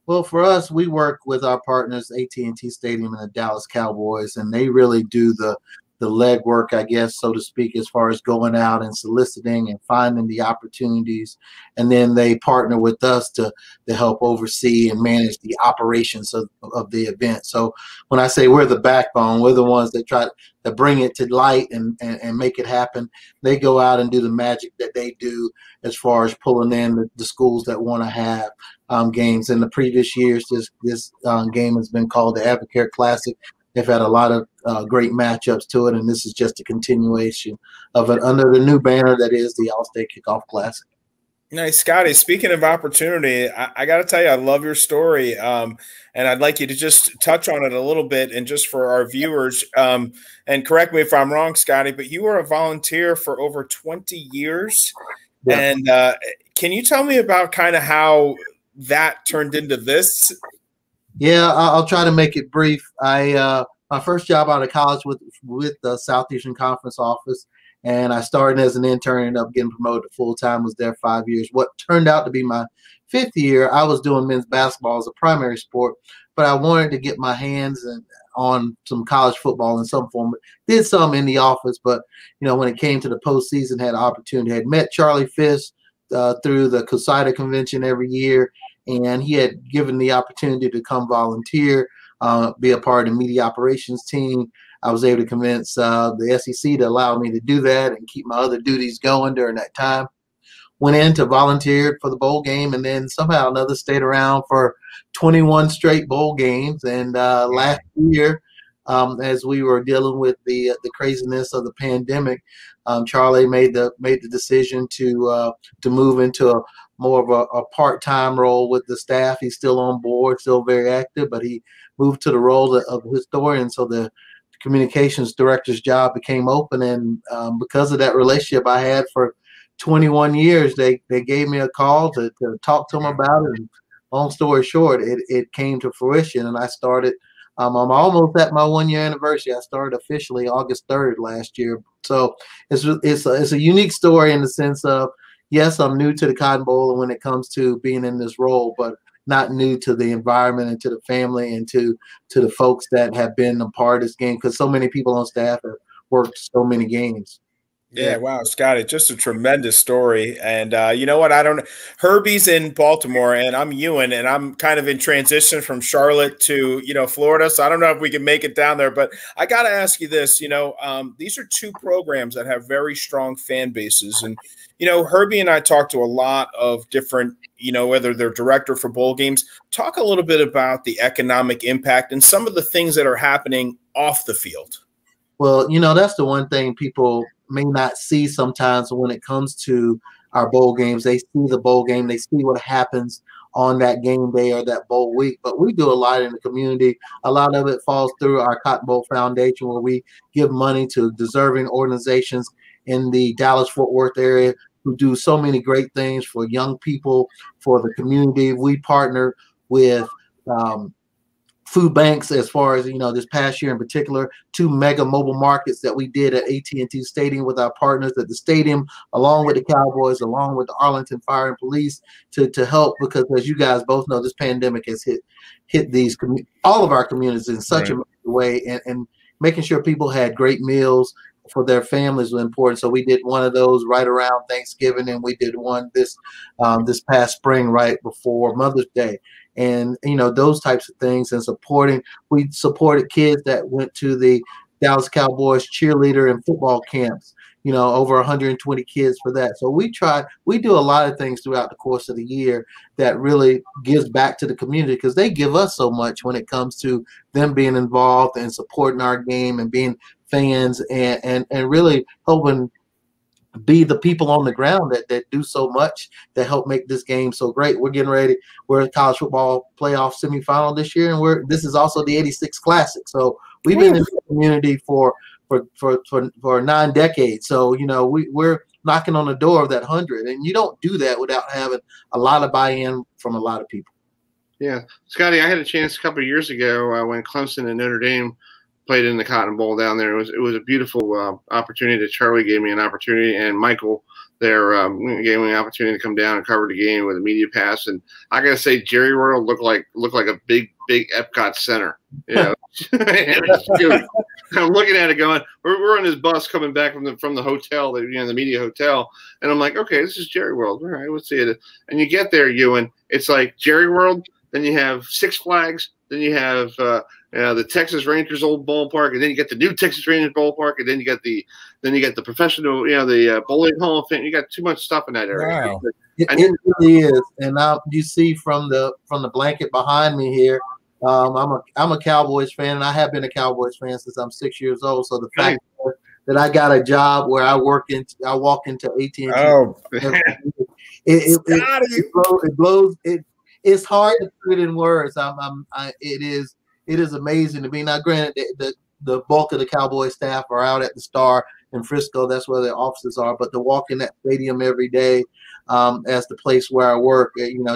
Well, for us, we work with our partners, AT&T Stadium and the Dallas Cowboys, and they really do the legwork, I guess, so to speak, as far as going out and soliciting and finding the opportunities. And then they partner with us to help oversee and manage the operations of the event. So when I say we're the backbone, we're the ones that try to bring it to light and make it happen. They go out and do the magic that they do as far as pulling in the schools that want to have games. In the previous years, this game has been called the Advocare Classic. They've had a lot of great matchups to it, and this is just a continuation of it under the new banner that is the All-State Kickoff Classic. Nice, Scotty. Speaking of opportunity, I got to tell you, I love your story, and I'd like you to just touch on it a little bit, and just for our viewers, and correct me if I'm wrong, Scotty, but you were a volunteer for over 20 years, yeah. And can you tell me about kind of how that turned into this? Yeah, I'll try to make it brief. My first job out of college with the Southeastern Conference office, and I started as an intern, ended up getting promoted to full-time, was there 5 years. What turned out to be my 5th year, I was doing men's basketball as a primary sport, but I wanted to get my hands on some college football in some form. Did some in the office, but when it came to the postseason, had an opportunity. Had met Charlie Fisk through the COSIDA convention every year, and he had given the opportunity to come volunteer, be a part of the media operations team. I was able to convince the SEC to allow me to do that and keep my other duties going during that time. went in to volunteer for the bowl game, and then somehow or another stayed around for 21 straight bowl games. And last year, as we were dealing with the craziness of the pandemic, Charlie made the decision to move into more of a part-time role with the staff. He's still on board, still very active, but he moved to the role of historian. So the communications director's job became open, and because of that relationship I had for 21 years, they gave me a call to talk to them about it. And long story short, it came to fruition, and I started. I'm almost at my 1 year anniversary. I started officially August 3rd last year. So it's a unique story in the sense of, yes, I'm new to the Cotton Bowl when it comes to being in this role, but not new to the environment and to the family and to the folks that have been a part of this game, because so many people on staff have worked so many games. Yeah, wow, Scotty, just a tremendous story. And you know what? Herbie's in Baltimore, and I'm Ewan, and I'm kind of in transition from Charlotte to, Florida. So I don't know if we can make it down there, but I got to ask you this, these are two programs that have very strong fan bases. And, Herbie and I talked to a lot of different, whether they're director for bowl games. Talk a little bit about the economic impact and some of the things that are happening off the field. Well, that's the one thing people may not see sometimes when it comes to our bowl games. They see the bowl game, they see what happens on that game day or that bowl week, but we do a lot in the community. A lot of it falls through our Cotton Bowl Foundation, where we give money to deserving organizations in the Dallas-Fort Worth area who do so many great things for young people, for the community. We partner with food banks, as far as this past year in particular, 2 mega mobile markets that we did at AT&T Stadium with our partners at the stadium, along with the Cowboys, along with the Arlington Fire and Police, to help, because as you guys both know, this pandemic has hit these all of our communities in such a way, and making sure people had great meals for their families was important. So we did one of those right around Thanksgiving, and we did one this past spring right before Mother's Day. And, those types of things, and we supported kids that went to the Dallas Cowboys cheerleader and football camps, over 120 kids for that. So we do a lot of things throughout the course of the year that really gives back to the community, because they give us so much when it comes to them being involved and supporting our game and being fans and really helping be the people on the ground that do so much that help make this game so great. We're getting ready. We're in college football playoff semifinal this year, and this is also the '86 Classic. So we've been in the community for 9 decades. So we're knocking on the door of that 100, and you don't do that without having a lot of buy-in from a lot of people. Yeah, Scotty, I had a chance a couple of years ago when Clemson and Notre Dame played in the Cotton Bowl down there. It was a beautiful opportunity that Charlie gave me an opportunity, and Michael there gave me an opportunity to come down and cover the game with a media pass. And I gotta say, Jerry World looked like a big Epcot center. I'm looking at it going, we're on this bus coming back from the hotel, the media hotel, and I'm like, okay, this is Jerry World. All right, let's see it. And you get there, Ewan, it's like Jerry World. Then you have Six Flags. Then you have the Texas Rangers old ballpark, and then you get the new Texas Rangers ballpark, and then you get the professional, the bowling hall of fame. You got too much stuff in that area. Wow. It really is, and now you see from the blanket behind me here. I'm a Cowboys fan, and I have been a Cowboys fan since I'm 6 years old. So the fact that I got a job where I walk into AT&T. Oh, it blows. It's hard to put it in words. It is amazing to me. Now, granted, the bulk of the Cowboy staff are out at the Star in Frisco. That's where their offices are. But to walk in that stadium every day, as the place where I work,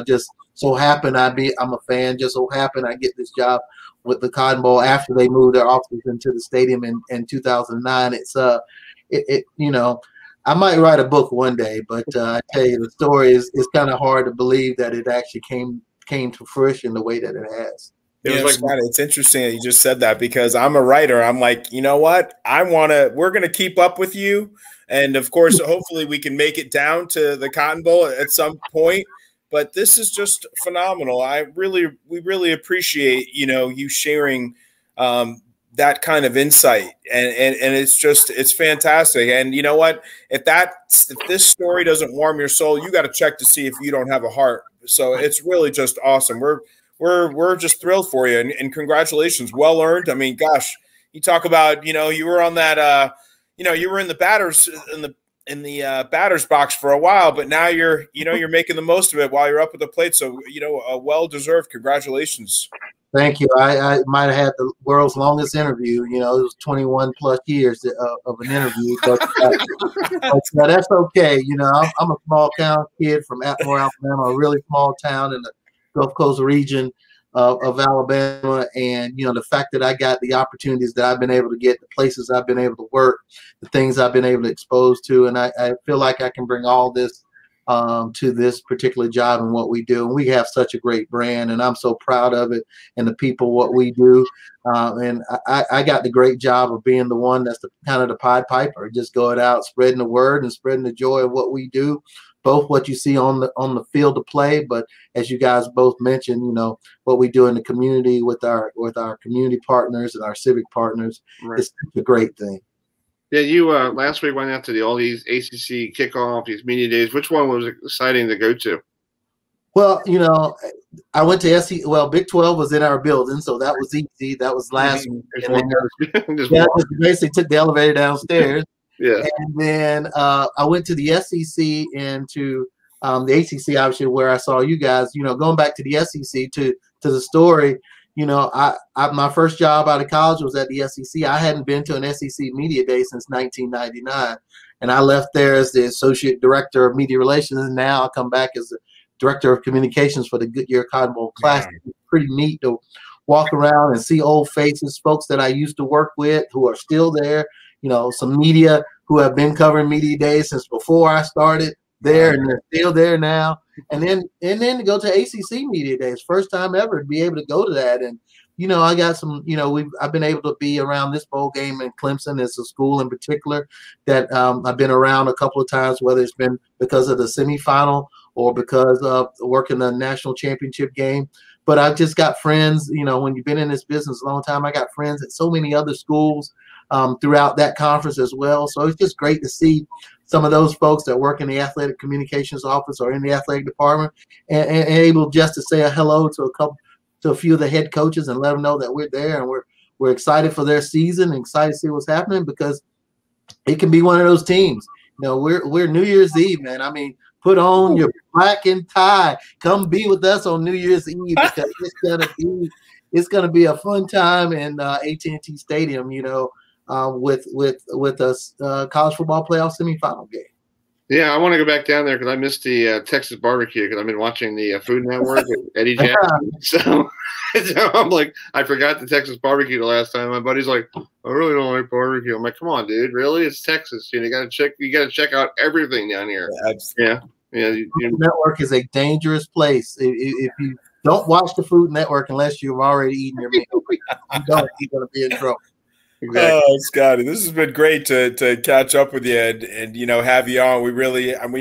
just so happen I'm a fan. Just so happen I get this job with the Cotton Bowl after they moved their offices into the stadium in 2009. It's I might write a book one day, but I tell you, the story is kind of hard to believe that it actually came to fruition the way that it has. It's interesting that you just said that, because I'm a writer. I'm like, you know what? We're going to keep up with you. And of course, hopefully we can make it down to the Cotton Bowl at some point. But this is just phenomenal. We really appreciate, you sharing that kind of insight, and it's fantastic. And you know what? If this story doesn't warm your soul, you got to check to see if you don't have a heart. So it's really just awesome. We're just thrilled for you, and congratulations, well earned. I mean, gosh, you talk about, you were on that, you were in the batter's box for a while, but now you're making the most of it while you're up at the plate. So, well deserved. Congratulations. Thank you. I might have had the world's longest interview. It was 21 plus years of an interview, but that's okay. I'm a small town kid from Atmore, Alabama, a really small town in the Gulf Coast region of Alabama. And, the fact that I got the opportunities that I've been able to get, the places I've been able to work, the things I've been able to expose to. And I feel like I can bring all this to this particular job and what we do. And we have such a great brand, and I'm so proud of it and the people, what we do. And I got the great job of being the one that's kind of the Pied Piper, just going out, spreading the word and spreading the joy of what we do, both what you see on the field of play, but as you guys both mentioned, what we do in the community with our community partners and our civic partners. Right. It's a great thing. Yeah, you last week went out to all these ACC kickoff, these media days. Which one was exciting to go to? Well, I went to SC. Well, Big 12 was in our building, so that was easy. That was last week. Just basically took the elevator downstairs. Yeah. And then I went to the SEC and to the ACC, obviously, where I saw you guys. Going back to the SEC to the story. My first job out of college was at the SEC. I hadn't been to an SEC media day since 1999, and I left there as the associate director of media relations. And now I come back as the director of communications for the Goodyear Cotton Bowl Classic. It's pretty neat to walk around and see old faces, folks that I used to work with who are still there. Some media who have been covering media days since before I started there, and they're still there now. And then to go to ACC media days, first time ever to be able to go to that. And I got some. I've been able to be around this bowl game in Clemson as a school in particular that I've been around a couple of times, whether it's been because of the semifinal or because of working the national championship game. But I've just got friends. When you've been in this business a long time, I got friends at so many other schools throughout that conference as well. So it's just great to see some of those folks that work in the athletic communications office or in the athletic department and able just to say a hello to a few of the head coaches and let them know that we're there and we're excited for their season and excited to see what's happening, because it can be one of those teams. We're New Year's Eve, man. I mean, put on your black and tie. Come be with us on New Year's Eve, because it's gonna be a fun time in AT&T Stadium. With a college football playoff semifinal game. Yeah, I want to go back down there because I missed the Texas barbecue because I've been watching the Food Network with Eddie Jackson. So I'm like, I forgot the Texas barbecue the last time. My buddy's like, I really don't like barbecue. I'm like, come on, dude, really? It's Texas. You got to check out everything down here. Yeah. Food Network is a dangerous place. If you don't watch the Food Network unless you've already eaten your meal, you're going to be in trouble. Exactly. Oh, Scotty, this has been great to catch up with you and have you on. We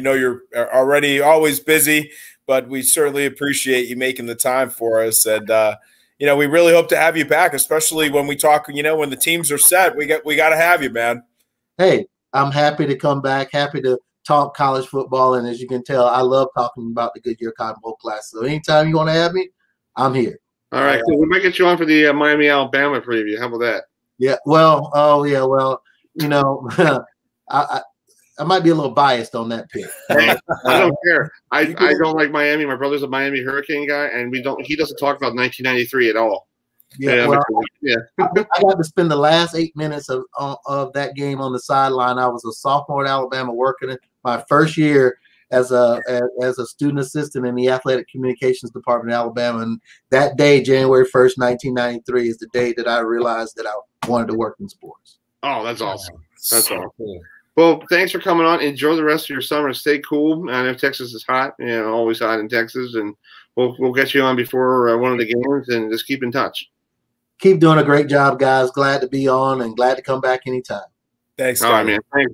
know you're already always busy, but we certainly appreciate you making the time for us. And we really hope to have you back, especially when we talk. When the teams are set, we got to have you, man. Hey, I'm happy to come back. Happy to talk college football, and as you can tell, I love talking about the Goodyear Cotton Bowl Classic. So anytime you want to have me, I'm here. All right, cool. We might get you on for the Miami Alabama preview. How about that? Yeah, well, I might be a little biased on that pick. I don't care. I don't like Miami. My brother's a Miami Hurricane guy, and he doesn't talk about 1993 at all. Yeah, I got to spend the last 8 minutes of that game on the sideline. I was a sophomore at Alabama working it my first year as a student assistant in the athletic communications department in Alabama. And that day, January 1st, 1993, is the day that I realized that I wanted to work in sports. Oh, that's awesome. That's awesome. Well, thanks for coming on. Enjoy the rest of your summer. Stay cool. I know Texas is hot, always hot in Texas. And we'll get you on before one of the games, and just keep in touch. Keep doing a great job, guys. Glad to be on and glad to come back anytime. Thanks, Scotty. All right, man. Thanks.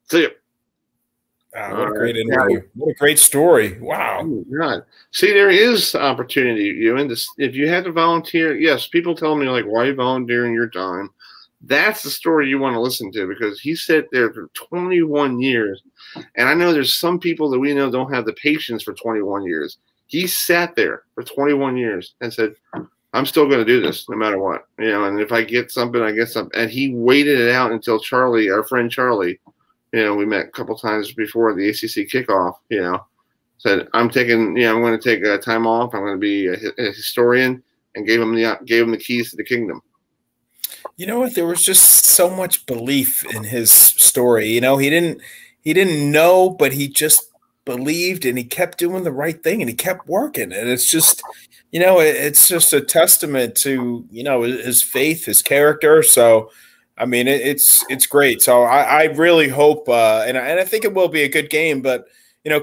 See you. What a great interview. What a great story. Wow. Oh, God. See, there is opportunity. If you had to volunteer, yes, people tell me, like, why are you volunteering your time? That's the story you want to listen to, because he sat there for 21 years. And I know there's some people that we know don't have the patience for 21 years. He sat there for 21 years and said, I'm still going to do this no matter what. And if I get something, I get something. And he waited it out until Charlie, our friend Charlie, we met a couple times before the ACC kickoff, said, I'm going to take time off. I'm going to be a historian, and gave him the keys to the kingdom. You know what? There was just so much belief in his story. He didn't know, but he just believed, and he kept doing the right thing, and he kept working. And it's just, it's just a testament to, his faith, his character. So, I mean, it's great. So I really hope, and I think it will be a good game, but,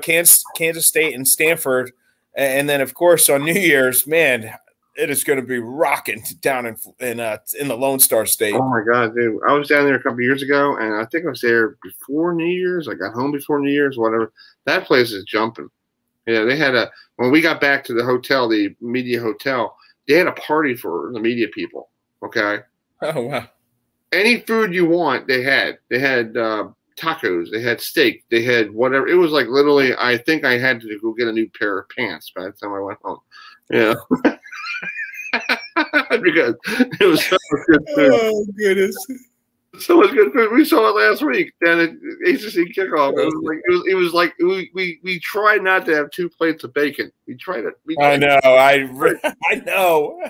Kansas State and Stanford. And then, of course, on New Year's, man, it is going to be rocking down in the Lone Star State. Oh my God, dude! I was down there a couple of years ago, and I think I was there before New Year's. I got home before New Year's, whatever. That place is jumping. They had when we got back to the hotel, the media hotel, they had a party for the media people. Okay. Oh wow! Any food you want, they had. They had tacos. They had steak. They had whatever. It was like literally. I think I had to go get a new pair of pants by the time I went home. Because it was so much good food. Oh goodness! So much good food. We saw it last week down at ACC kickoff. It was like we tried not to have 2 plates of bacon. We tried it. I know. I know.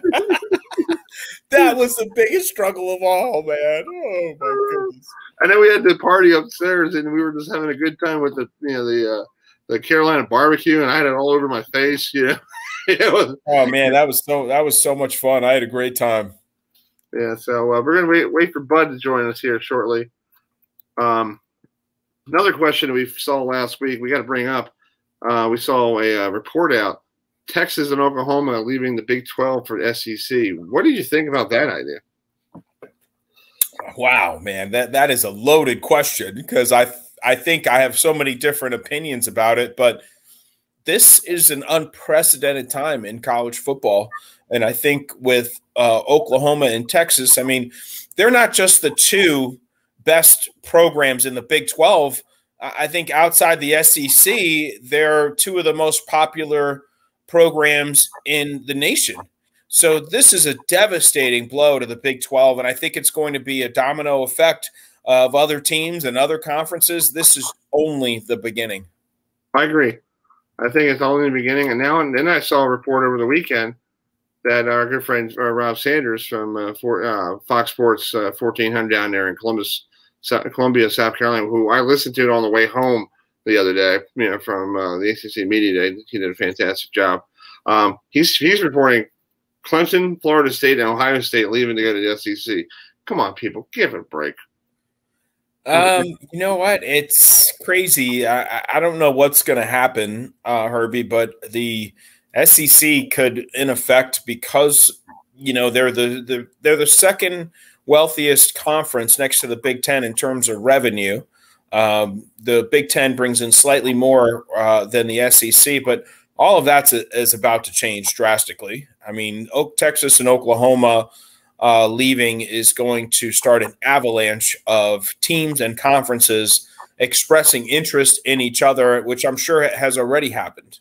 That was the biggest struggle of all, man. Oh my goodness! And then we had the party upstairs, and we were just having a good time with the Carolina barbecue, and I had it all over my face. Oh man, that was so much fun. I had a great time. Yeah, so we're gonna wait for Bud to join us here shortly. Another question we saw last week, we got to bring up. We saw a report out: Texas and Oklahoma leaving the Big 12 for SEC. What did you think about that idea? Wow, man, that is a loaded question, because I think I have so many different opinions about it, but this is an unprecedented time in college football. And I think with Oklahoma and Texas, I mean, they're not just the 2 best programs in the Big 12. I think outside the SEC, they're 2 of the most popular programs in the nation. So this is a devastating blow to the Big 12. And I think it's going to be a domino effect of other teams and other conferences. This is only the beginning. I agree. I think it's only the beginning. And then I saw a report over the weekend that our good friend Rob Sanders from Fox Sports 1400 down there in Columbia, South Carolina, who I listened to it on the way home the other day, from the ACC Media Day. He did a fantastic job. He's reporting Clemson, Florida State, and Ohio State leaving to go to the SEC. Come on, people, give it a break. You know what? It's crazy. I don't know what's going to happen, Herbie, but the SEC could, in effect, because they're the second wealthiest conference next to the Big Ten in terms of revenue. The Big Ten brings in slightly more than the SEC, but all of that is about to change drastically. I mean, Texas and Oklahoma leaving is going to start an avalanche of teams and conferences expressing interest in each other, which I'm sure has already happened.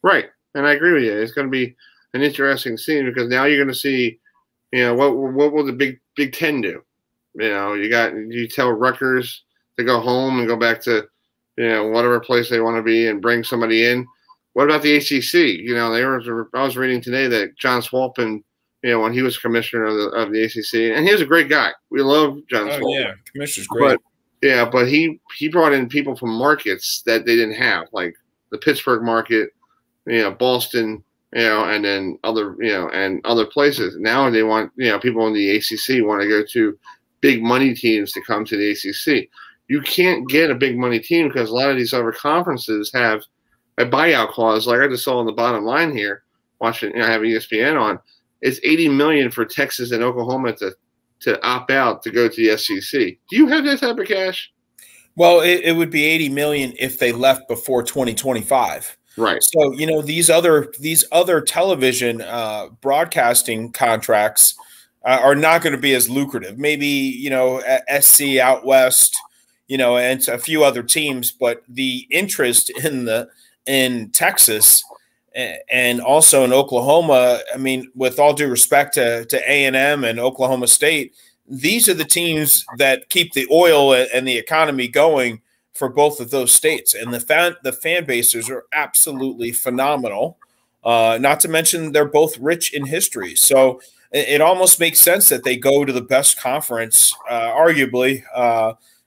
Right. And I agree with you. It's going to be an interesting scene, because now you're going to see, what will the Big Ten do? You tell Rutgers to go home and go back to, whatever place they want to be and bring somebody in. What about the ACC? I was reading today that John Swalpin, when he was commissioner of the ACC, and he was a great guy. We love John Swalpin. Yeah, commissioner's great. But he brought in people from markets that they didn't have, like the Pittsburgh market, Boston, and then other, and other places. Now they want, people in the ACC want to go to big money teams to come to the ACC. You can't get a big money team because a lot of these other conferences have a buyout clause. Like I just saw on the bottom line here, watching, having ESPN on, it's $80 million for Texas and Oklahoma to opt out to go to the SEC. Do you have that type of cash? Well, it would be 80 million if they left before 2025. Right. So, these other television broadcasting contracts are not going to be as lucrative. Maybe, SC out west, and a few other teams, but the interest in Texas and also in Oklahoma, I mean, with all due respect to A&M and Oklahoma State, these are the teams that keep the oil and the economy going for both of those states. And the fan bases are absolutely phenomenal. Not to mention they're both rich in history. So it almost makes sense that they go to the best conference, arguably,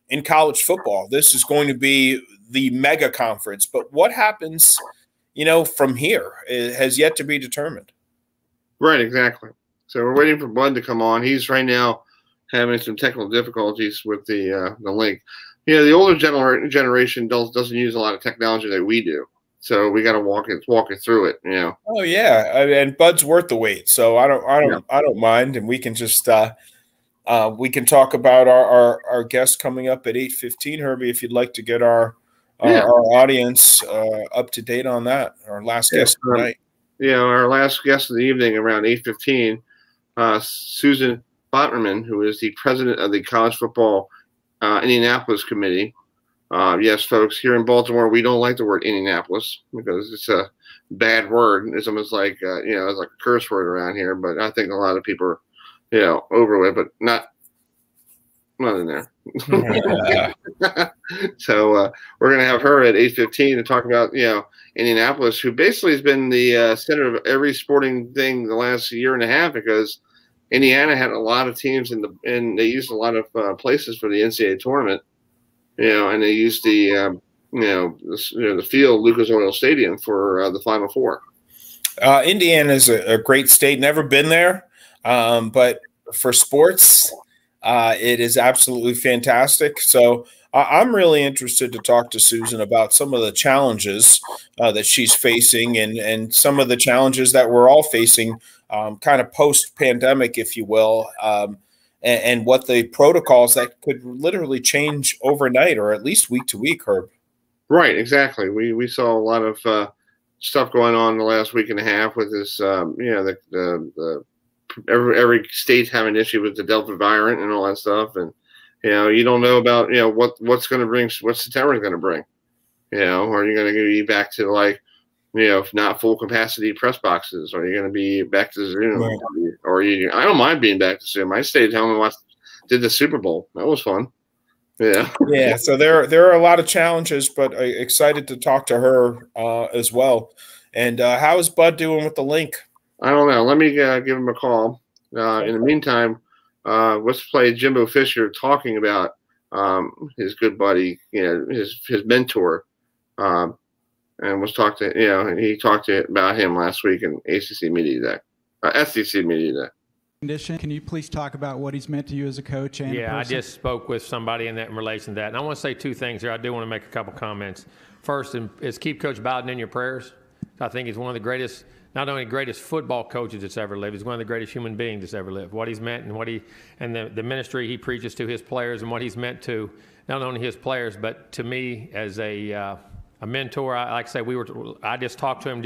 in college football. This is going to be the mega conference. But what happens, from here has yet to be determined. Right, exactly. So we're waiting for Bud to come on. He's right now having some technical difficulties with the link. The older generation doesn't use a lot of technology that we do, so we got to walk it through it. Oh yeah, and Bud's worth the wait, so I don't mind, and we can just we can talk about our guest coming up at 8:15. Herbie, if you'd like to get our audience up to date on that, our last guest tonight. Our last guest of the evening around 8:15, Susan Botterman, who is the president of the College Football Indianapolis Committee. Yes, folks, here in Baltimore, we don't like the word Indianapolis because it's a bad word. It's almost like, it's like a curse word around here, but I think a lot of people are, over it, but not in there. So we're going to have her at 8:15 to talk about, Indianapolis, who basically has been the center of every sporting thing the last year and a half because Indiana had a lot of teams and they used a lot of places for the NCAA tournament, and they used the the field, Lucas Oil Stadium, for the Final Four. Indiana is a great state. Never been there, but for sports, it is absolutely fantastic. So I'm really interested to talk to Susan about some of the challenges that she's facing and some of the challenges that we're all facing. Kind of post-pandemic, if you will, and what the protocols that could literally change overnight or at least week to week, Herb. Right, exactly. We saw a lot of stuff going on in the last week and a half with this, every state having an issue with the Delta variant and all that stuff, and you don't know about what's going to bring, what September is going to bring. Are you going to be back to if not full capacity press boxes? Are you going to be back to Zoom? Right. Or I don't mind being back to Zoom. I stayed home and did the Super Bowl. That was fun. Yeah. Yeah. So there are a lot of challenges, but excited to talk to her as well. And how is Bud doing with the link? I don't know. Let me give him a call. In the meantime, let's play Jimbo Fisher talking about his good buddy, his mentor. And let's talk to, he talked about him last week in ACC Media Day, SEC Media Day. Can you please talk about what he's meant to you as a coach and I just spoke with somebody in relation to that. And I want to say two things here. I do want to make a couple comments. First is keep Coach Bowden in your prayers. I think he's one of the greatest, not only greatest football coaches that's ever lived, he's one of the greatest human beings that's ever lived. What he's meant and the ministry he preaches to his players and what he's meant to not only his players, but to me as a mentor. Like I say, I just talked to him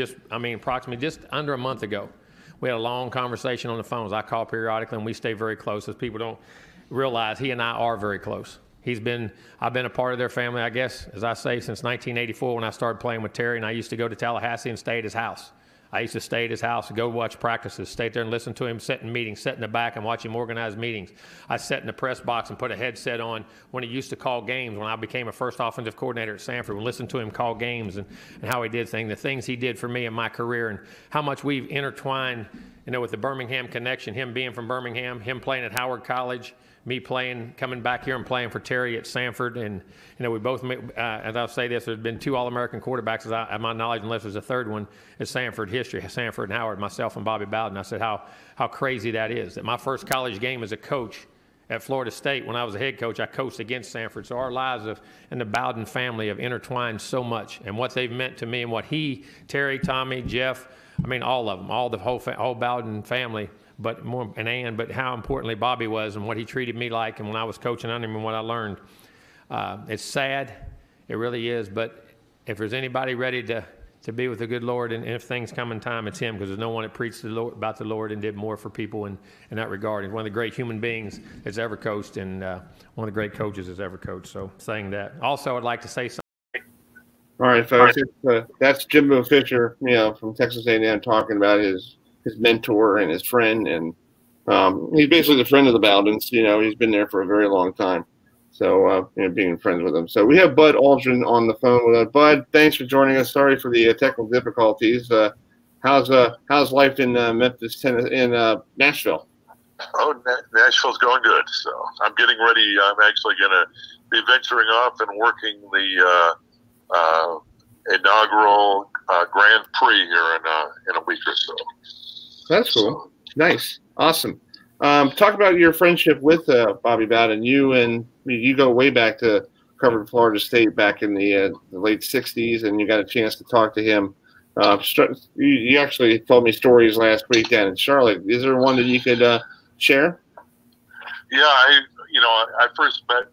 approximately just under a month ago. We had a long conversation on the phones. I call periodically, and we stay very close. As people don't realize, he and I are very close. I've been a part of their family, I guess, as I say, since 1984 when I started playing with Terry, and I used to go to Tallahassee and stay at his house. I used to stay at his house and go watch practices, stay there and listen to him sit in meetings, sit in the back and watch him organize meetings. I sat in the press box and put a headset on when he used to call games, when I became a first offensive coordinator at Stanford, and listened to him call games and how he did things, the things he did for me in my career, and how much we've intertwined, with the Birmingham connection, him being from Birmingham, him playing at Howard College, me coming back here and playing for Terry at Stanford. And, we both, as I'll say this, there's been 2 All-American quarterbacks, at my knowledge, unless there's a third one, in Stanford history, Stanford and Howard, myself and Bobby Bowden. I said how crazy that is, that my first college game as a coach at Florida State, when I was a head coach, I coached against Stanford. So our lives and the Bowden family have intertwined so much, and what they've meant to me and what Terry, Tommy, Jeff, all of them, all the whole Bowden family, but how importantly Bobby was and what he treated me like, and when I was coaching under him and what I learned. It's sad, it really is. But if there's anybody ready to be with the good Lord, and if things come in time, it's him, because there's no one that preached about the Lord and did more for people in that regard. He's one of the great human beings that's ever coached, and one of the great coaches that's ever coached. So saying that. Also, I'd like to say something. All right, folks. That's Jimbo Fisher, from Texas A&M, talking about his mentor and his friend, and he's basically the friend of the Bowdens. He's been there for a very long time. So, being friends with him. So we have Bud Aldrin on the phone with us. Bud, thanks for joining us. Sorry for the technical difficulties. How's life in Memphis, Tennessee, in Nashville? Oh, Nashville's going good. So I'm getting ready. I'm actually going to be venturing off and working the inaugural Grand Prix here in a week or so. That's cool. Nice. Awesome. Talk about your friendship with Bobby Bowden. You go way back to covering Florida State back in the late 60s, and you got a chance to talk to him. You actually told me stories last week down in Charlotte. Is there one that you could share? Yeah, I first met,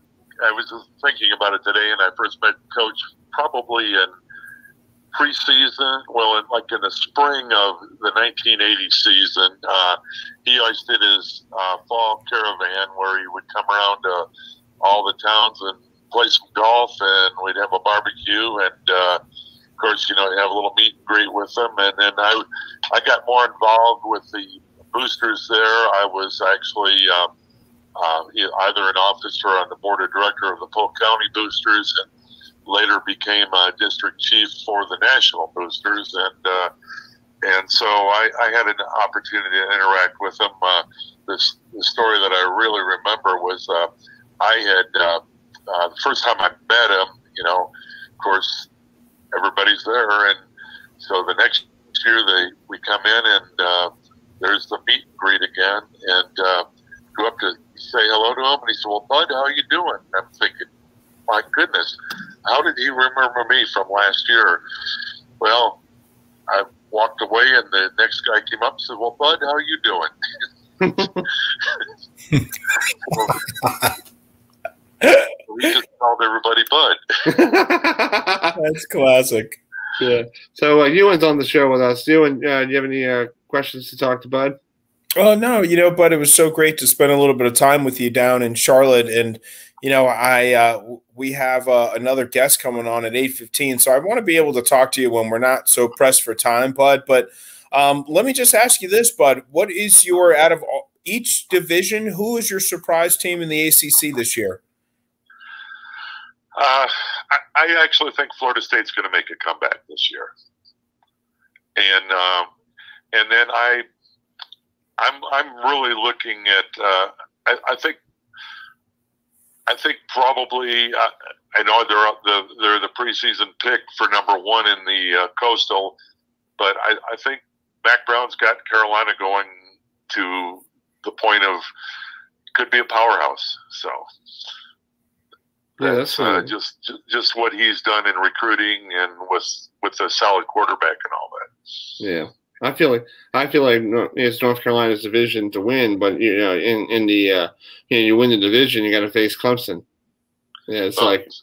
I was thinking about it today, and I first met Coach probably in preseason, in the spring of the 1980 season. He always did his fall caravan where he would come around to all the towns and play some golf, and we'd have a barbecue, and of course, you'd have a little meet and greet with them. And then I got more involved with the boosters there. I was actually either an officer on the board of director of the Polk County Boosters, and later became a district chief for the national boosters, and so I had an opportunity to interact with him. The story that I really remember was I had the first time I met him. Of course, everybody's there, and so the next year we come in, and there's the meet and greet again, and go up to say hello to him, and he said, "Well, Bud, how you doing?" I'm thinking, my goodness, how did he remember me from last year? Well, I walked away, and the next guy came up and said, "Well, Bud, how are you doing?" We just called everybody Bud. That's classic. Yeah. So Ewan's on the show with us. Ewan, do you have any questions to talk to Bud? Oh, no, Bud, it was so great to spend a little bit of time with you down in Charlotte. And, we have another guest coming on at 8:15. So I want to be able to talk to you when we're not so pressed for time, Bud. But let me just ask you this, Bud. What is out of each division, who is your surprise team in the ACC this year? I actually think Florida State's going to make a comeback this year. And then I'm really looking at I think probably I know they're the preseason pick for number one in the Coastal, but I think Mac Brown's got Carolina going to the point of could be a powerhouse. So yeah, that's just what he's done in recruiting and with a solid quarterback and all that. Yeah. I feel like it's North Carolina's division to win, but in the you win the division, you got to face Clemson. Yeah, it's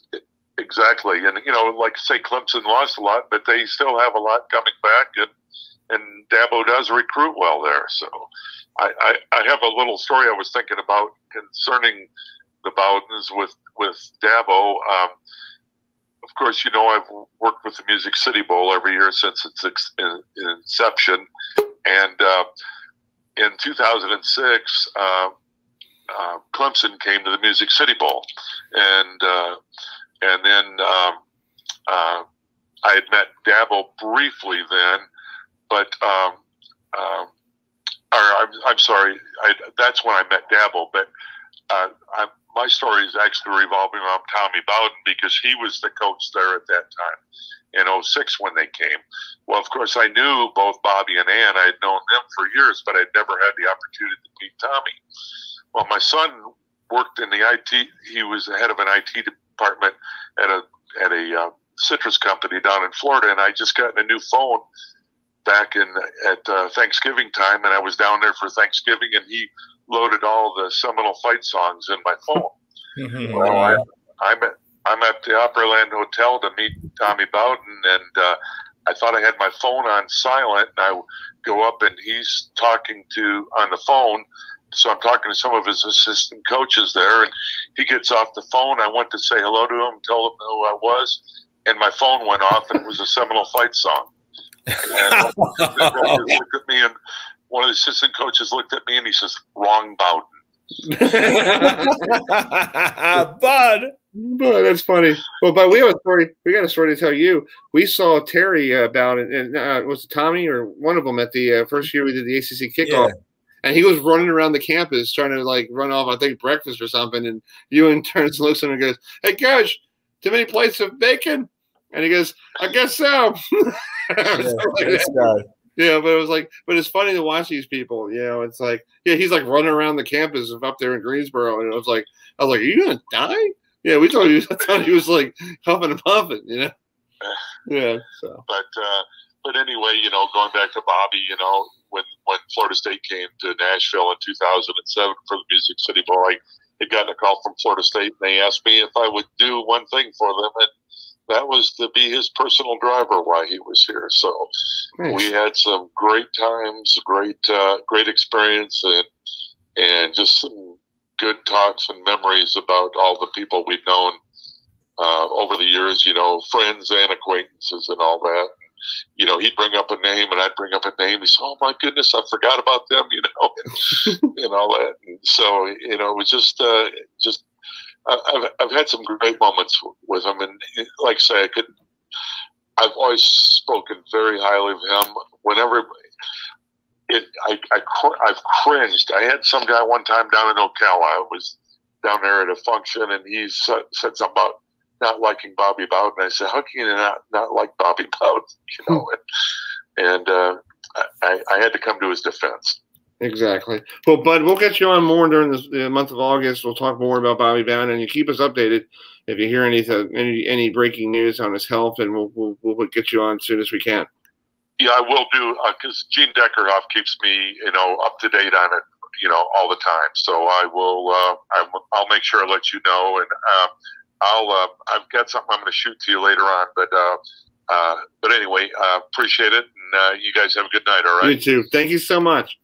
exactly, and like say Clemson lost a lot, but they still have a lot coming back, and Dabo does recruit well there. So I have a little story I was thinking about concerning the Bowdens with Dabo. Of course, I've worked with the Music City Bowl every year since its inception. And in 2006, Clemson came to the Music City Bowl. And then I had met Dabo briefly then, but I'm sorry, that's when I met Dabo. But my story is actually revolving around Tommy Bowden because he was the coach there at that time in 2006 when they came. Well, of course, I knew both Bobby and Ann. I had known them for years, but I'd never had the opportunity to meet Tommy. Well, my son worked in the IT. He was the head of an IT department at a citrus company down in Florida, and I just got a new phone back at Thanksgiving time, and I was down there for Thanksgiving, and he loaded all the Seminole fight songs in my phone. Mm-hmm. Well, I'm at the Opryland Hotel to meet Tommy Bowden, and I thought I had my phone on silent, and I go up and he's talking on the phone. So I'm talking to some of his assistant coaches there, and he gets off the phone. I went to say hello to him, tell him who I was, and my phone went off, and it was a Seminole Fight song. And looked at me, and one of the assistant coaches looked at me, and he says, "Wrong Bowden." Bud, that's funny. Well, but we have a story. We got a story to tell you. We saw Terry about it, and was it Tommy or one of them at the first year we did the ACC kickoff, and he was running around the campus trying to like run off, I think, breakfast or something. And Ewan turns and looks at him and goes, "Hey, coach, too many plates of bacon?" And he goes, "I guess so." Yeah, but it was like, but it's funny to watch these people. You know, it's like, yeah, he's like running around the campus up there in Greensboro, and I was like, "Are you gonna die?" Yeah, I thought he was like huffing and puffing. You know, yeah. So, but anyway, you know, going back to Bobby, you know, when Florida State came to Nashville in 2007 for the Music City Bowl, I had gotten a call from Florida State, and they asked me if I would do one thing for them, and that was to be his personal driver while he was here. So we had some great times, great experience, and just some good talks and memories about all the people we've known over the years, you know, friends and acquaintances and all that. You know, he'd bring up a name and I'd bring up a name. He'd say, "Oh my goodness, I forgot about them," you know, and all that. And so, you know, it was just I've had some great moments with him, and like I say, I've always spoken very highly of him. Whenever I've cringed. I had some guy one time down in Ocala. I was down there at a function, and he said something about not liking Bobby Bowden. I said, "How can you not like Bobby Bowden?" You know, and I had to come to his defense. Exactly. Well, Bud, we'll get you on more during the month of August. We'll talk more about Bobby Bowden, and you keep us updated if you hear any breaking news on his health, and we'll get you on as soon as we can. Yeah, I will do, because Gene Deckerhoff keeps me, you know, up to date on it, you know, all the time. So I will. I'll make sure I let you know, and I've got something I'm going to shoot to you later on. But anyway, appreciate it, and you guys have a good night. All right. You too. Thank you so much.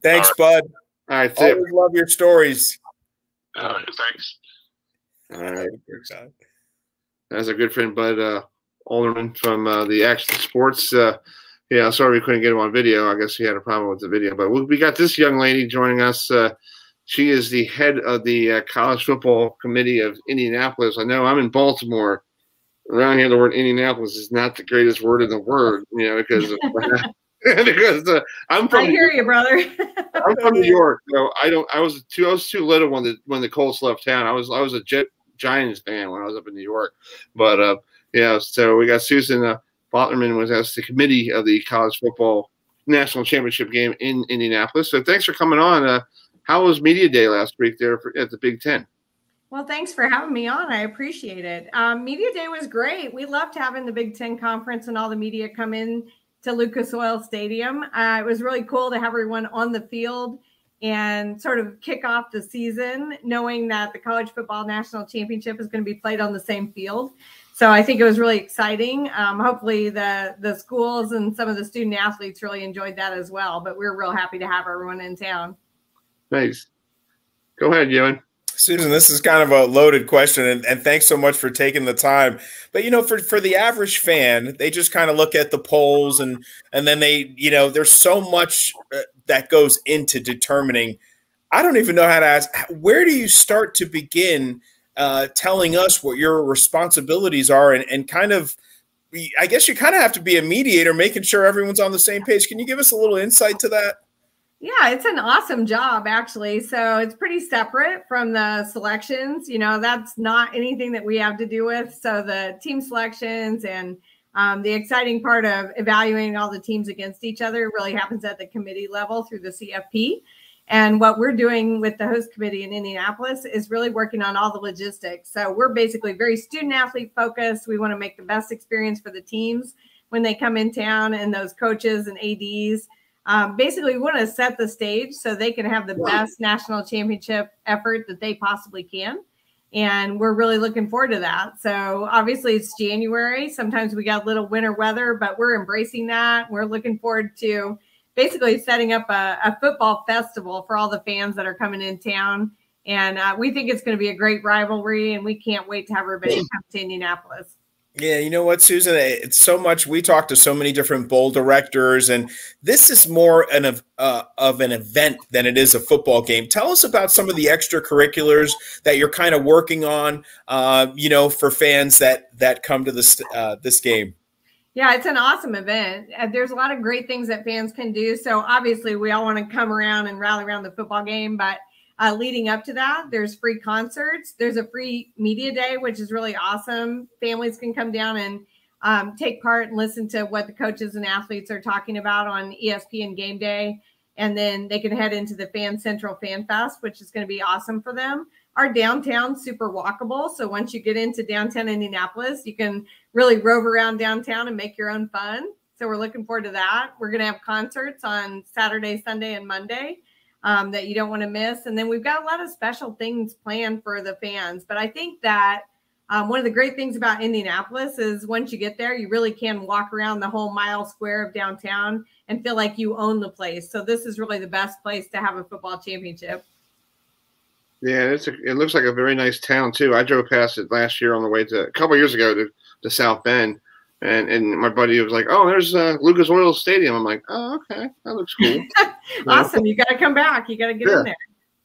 Thanks, Bud. All right. Always love your stories. Thanks. All right. That's a good friend, Bud Alderman from the Action Sports. Yeah, sorry we couldn't get him on video. I guess he had a problem with the video. But we got this young lady joining us. She is the head of the College Football Committee of Indianapolis. I know I'm in Baltimore. Around here, the word Indianapolis is not the greatest word in the world, you know, because because I'm from. I hear you, brother. I'm from New York, so I was too little when the Colts left town. I was a Giants fan when I was up in New York, but yeah. So we got Susan Botlerman was as the committee of the College Football National Championship game in Indianapolis. So thanks for coming on. How was Media Day last week there at the Big Ten? Well, thanks for having me on. I appreciate it. Media Day was great. We loved having the Big Ten Conference and all the media come in to Lucas Oil Stadium. It was really cool to have everyone on the field and sort of kick off the season, knowing that the College Football National Championship is going to be played on the same field. So I think it was really exciting. Hopefully the schools and some of the student athletes really enjoyed that as well. But we're real happy to have everyone in town. Thanks. Go ahead, Ewan. Susan, this is kind of a loaded question, and thanks so much for taking the time. But, you know, for the average fan, they just kind of look at the polls and then they, you know, there's so much that goes into determining. I don't even know how to ask. Where do you start to begin telling us what your responsibilities are and kind of, I guess you kind of have to be a mediator, making sure everyone's on the same page. Can you give us a little insight to that? Yeah, it's an awesome job, actually. So it's pretty separate from the selections. You know, that's not anything that we have to do with. So the team selections and the exciting part of evaluating all the teams against each other really happens at the committee level through the CFP. And what we're doing with the host committee in Indianapolis is really working on all the logistics. So we're basically very student athlete focused. We want to make the best experience for the teams when they come in town, and those coaches and ADs. Basically, we want to set the stage so they can have the best national championship effort that they possibly can. And we're really looking forward to that. So obviously it's January. Sometimes we got a little winter weather, but we're embracing that. We're looking forward to basically setting up a football festival for all the fans that are coming in town. And we think it's going to be a great rivalry, and we can't wait to have everybody come to Indianapolis. Yeah, you know what, Susan? It's so much. We talk to so many different bowl directors, and this is more of an event than it is a football game. Tell us about some of the extracurriculars that you're kind of working on, for fans that come to this game. Yeah, it's an awesome event. There's a lot of great things that fans can do. So obviously, we all want to come around and rally around the football game, but leading up to that, there's free concerts. There's a free media day, which is really awesome. Families can come down and take part and listen to what the coaches and athletes are talking about on ESPN Game Day. And then they can head into the Fan Central Fan Fest, which is going to be awesome for them. Our downtown's super walkable. So once you get into downtown Indianapolis, you can really rove around downtown and make your own fun. So we're looking forward to that. We're going to have concerts on Saturday, Sunday, and Monday. That you don't want to miss. And then we've got a lot of special things planned for the fans. But I think that one of the great things about Indianapolis is once you get there, you really can walk around the whole mile square of downtown and feel like you own the place. So this is really the best place to have a football championship. Yeah, it looks like a very nice town too. I drove past it last year on the way a couple of years ago to South Bend. And my buddy was like, "Oh, there's Lucas Oil Stadium." I'm like, "Oh, okay, that looks cool." Awesome! You got to come back. You got to get in there.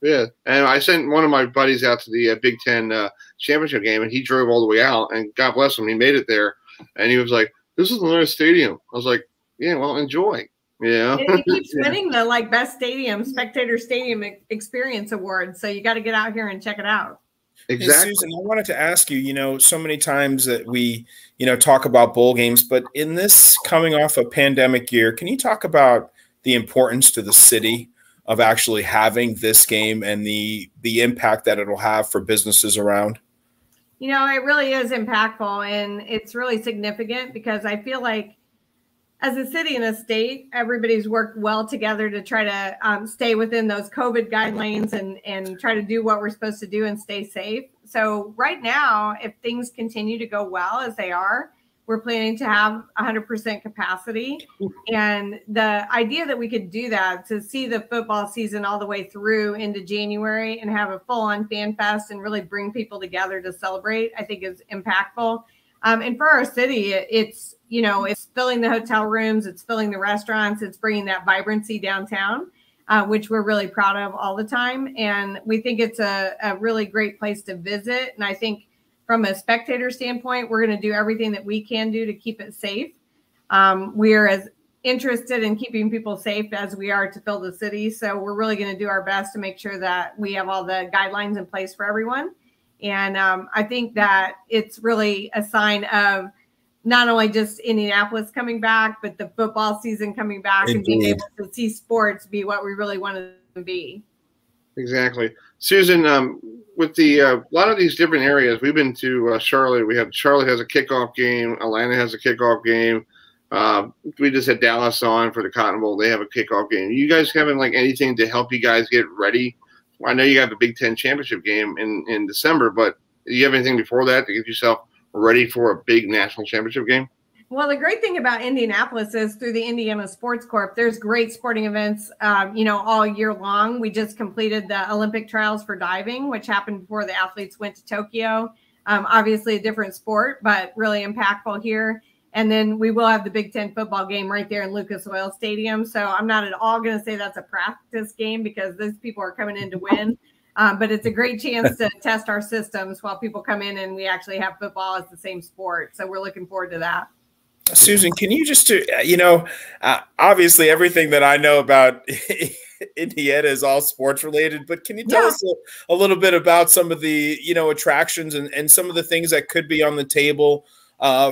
Yeah, and I sent one of my buddies out to the Big Ten championship game, and he drove all the way out. And God bless him, he made it there. And he was like, "This is a nice stadium." I was like, "Yeah, well, enjoy." Yeah, it keeps winning the best stadium, spectator stadium experience award. So you got to get out here and check it out. Exactly. Hey, Susan, I wanted to ask you, so many times that we, talk about bowl games, but in this coming off a pandemic year, can you talk about the importance to the city of actually having this game and the impact that it'll have for businesses around? It really is impactful, and it's really significant because I feel like as a city and a state, everybody's worked well together to try to stay within those COVID guidelines and try to do what we're supposed to do and stay safe. So right now, if things continue to go well as they are, we're planning to have 100% capacity. And the idea that we could do that, to see the football season all the way through into January and have a full-on fan fest and really bring people together to celebrate, I think is impactful. And for our city, it's filling the hotel rooms, it's filling the restaurants, it's bringing that vibrancy downtown, which we're really proud of all the time. And we think it's a really great place to visit. And I think from a spectator standpoint, we're going to do everything that we can do to keep it safe. We are as interested in keeping people safe as we are to fill the city. So we're really going to do our best to make sure that we have all the guidelines in place for everyone. And I think that it's really a sign of not only just Indianapolis coming back, but the football season coming back. Indeed. And being able to see sports be what we really want it to be. Exactly. Susan, with a lot of these different areas, we've been to Charlotte. Charlotte has a kickoff game. Atlanta has a kickoff game. We just had Dallas on for the Cotton Bowl. They have a kickoff game. You guys having anything to help you guys get ready? I know you have the Big Ten championship game in December, but do you have anything before that to get yourself ready for a big national championship game? Well, the great thing about Indianapolis is through the Indiana Sports Corp, there's great sporting events, all year long. We just completed the Olympic trials for diving, which happened before the athletes went to Tokyo. Obviously a different sport, but really impactful here. And then we will have the Big Ten football game right there in Lucas Oil Stadium. So I'm not at all going to say that's a practice game because those people are coming in to win. But it's a great chance to test our systems while people come in and we actually have football as the same sport. So we're looking forward to that. Susan, can you just, obviously everything that I know about Indiana is all sports related, but can you tell us a little bit about some of the, attractions and some of the things that could be on the table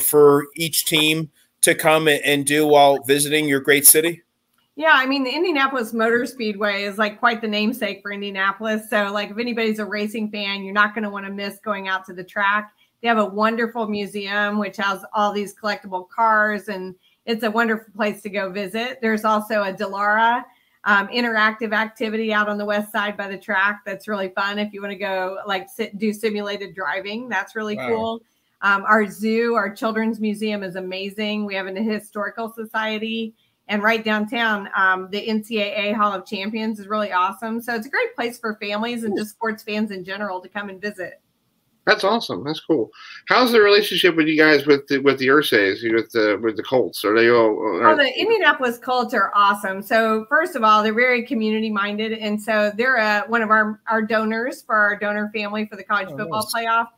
for each team to come and do while visiting your great city? Yeah, I mean, the Indianapolis Motor Speedway is quite the namesake for Indianapolis. So if anybody's a racing fan, you're not going to want to miss going out to the track. They have a wonderful museum, which has all these collectible cars, and it's a wonderful place to go visit. There's also a Dallara interactive activity out on the west side by the track. That's really fun. If you want to go do simulated driving, that's really cool. Our zoo, our children's museum is amazing. We have a historical society. And right downtown, the NCAA Hall of Champions is really awesome. So it's a great place for families and just sports fans in general to come and visit. That's awesome. That's cool. How's the relationship with you guys with the Ursays, with the Colts? Are they all? The Indianapolis Colts are awesome. So first of all, they're very community minded, and so they're one of our donors for our donor family for the college football playoff.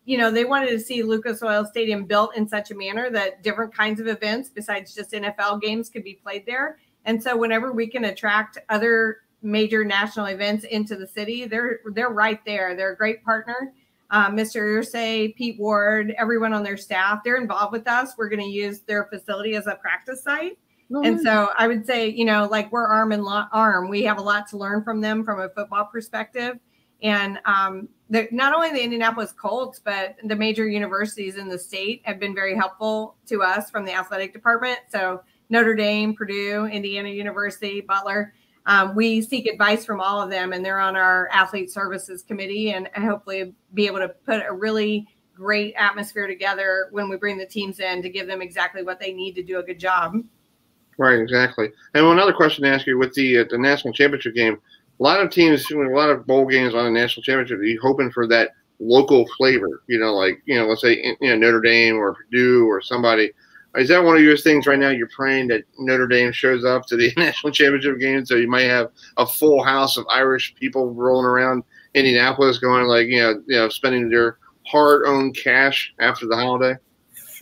They wanted to see Lucas Oil Stadium built in such a manner that different kinds of events besides just NFL games could be played there. And so whenever we can attract other major national events into the city, they're right there. They're a great partner. Mr. Ursay, Pete Ward, everyone on their staff, they're involved with us. We're going to use their facility as a practice site. And so I would say, we're arm in arm. We have a lot to learn from them from a football perspective. And not only the Indianapolis Colts, but the major universities in the state have been very helpful to us from the athletic department. So Notre Dame, Purdue, Indiana University, Butler. We seek advice from all of them, and they're on our athlete services committee, and hopefully be able to put a really great atmosphere together when we bring the teams in to give them exactly what they need to do a good job. Right, exactly. And one other question to ask you with the national championship game. A lot of teams, a lot of bowl games on a national championship, you're hoping for that local flavor, let's say, Notre Dame or Purdue or somebody. Is that one of your things right now? You're praying that Notre Dame shows up to the national championship game, so you might have a full house of Irish people rolling around Indianapolis going spending their hard-earned cash after the holiday?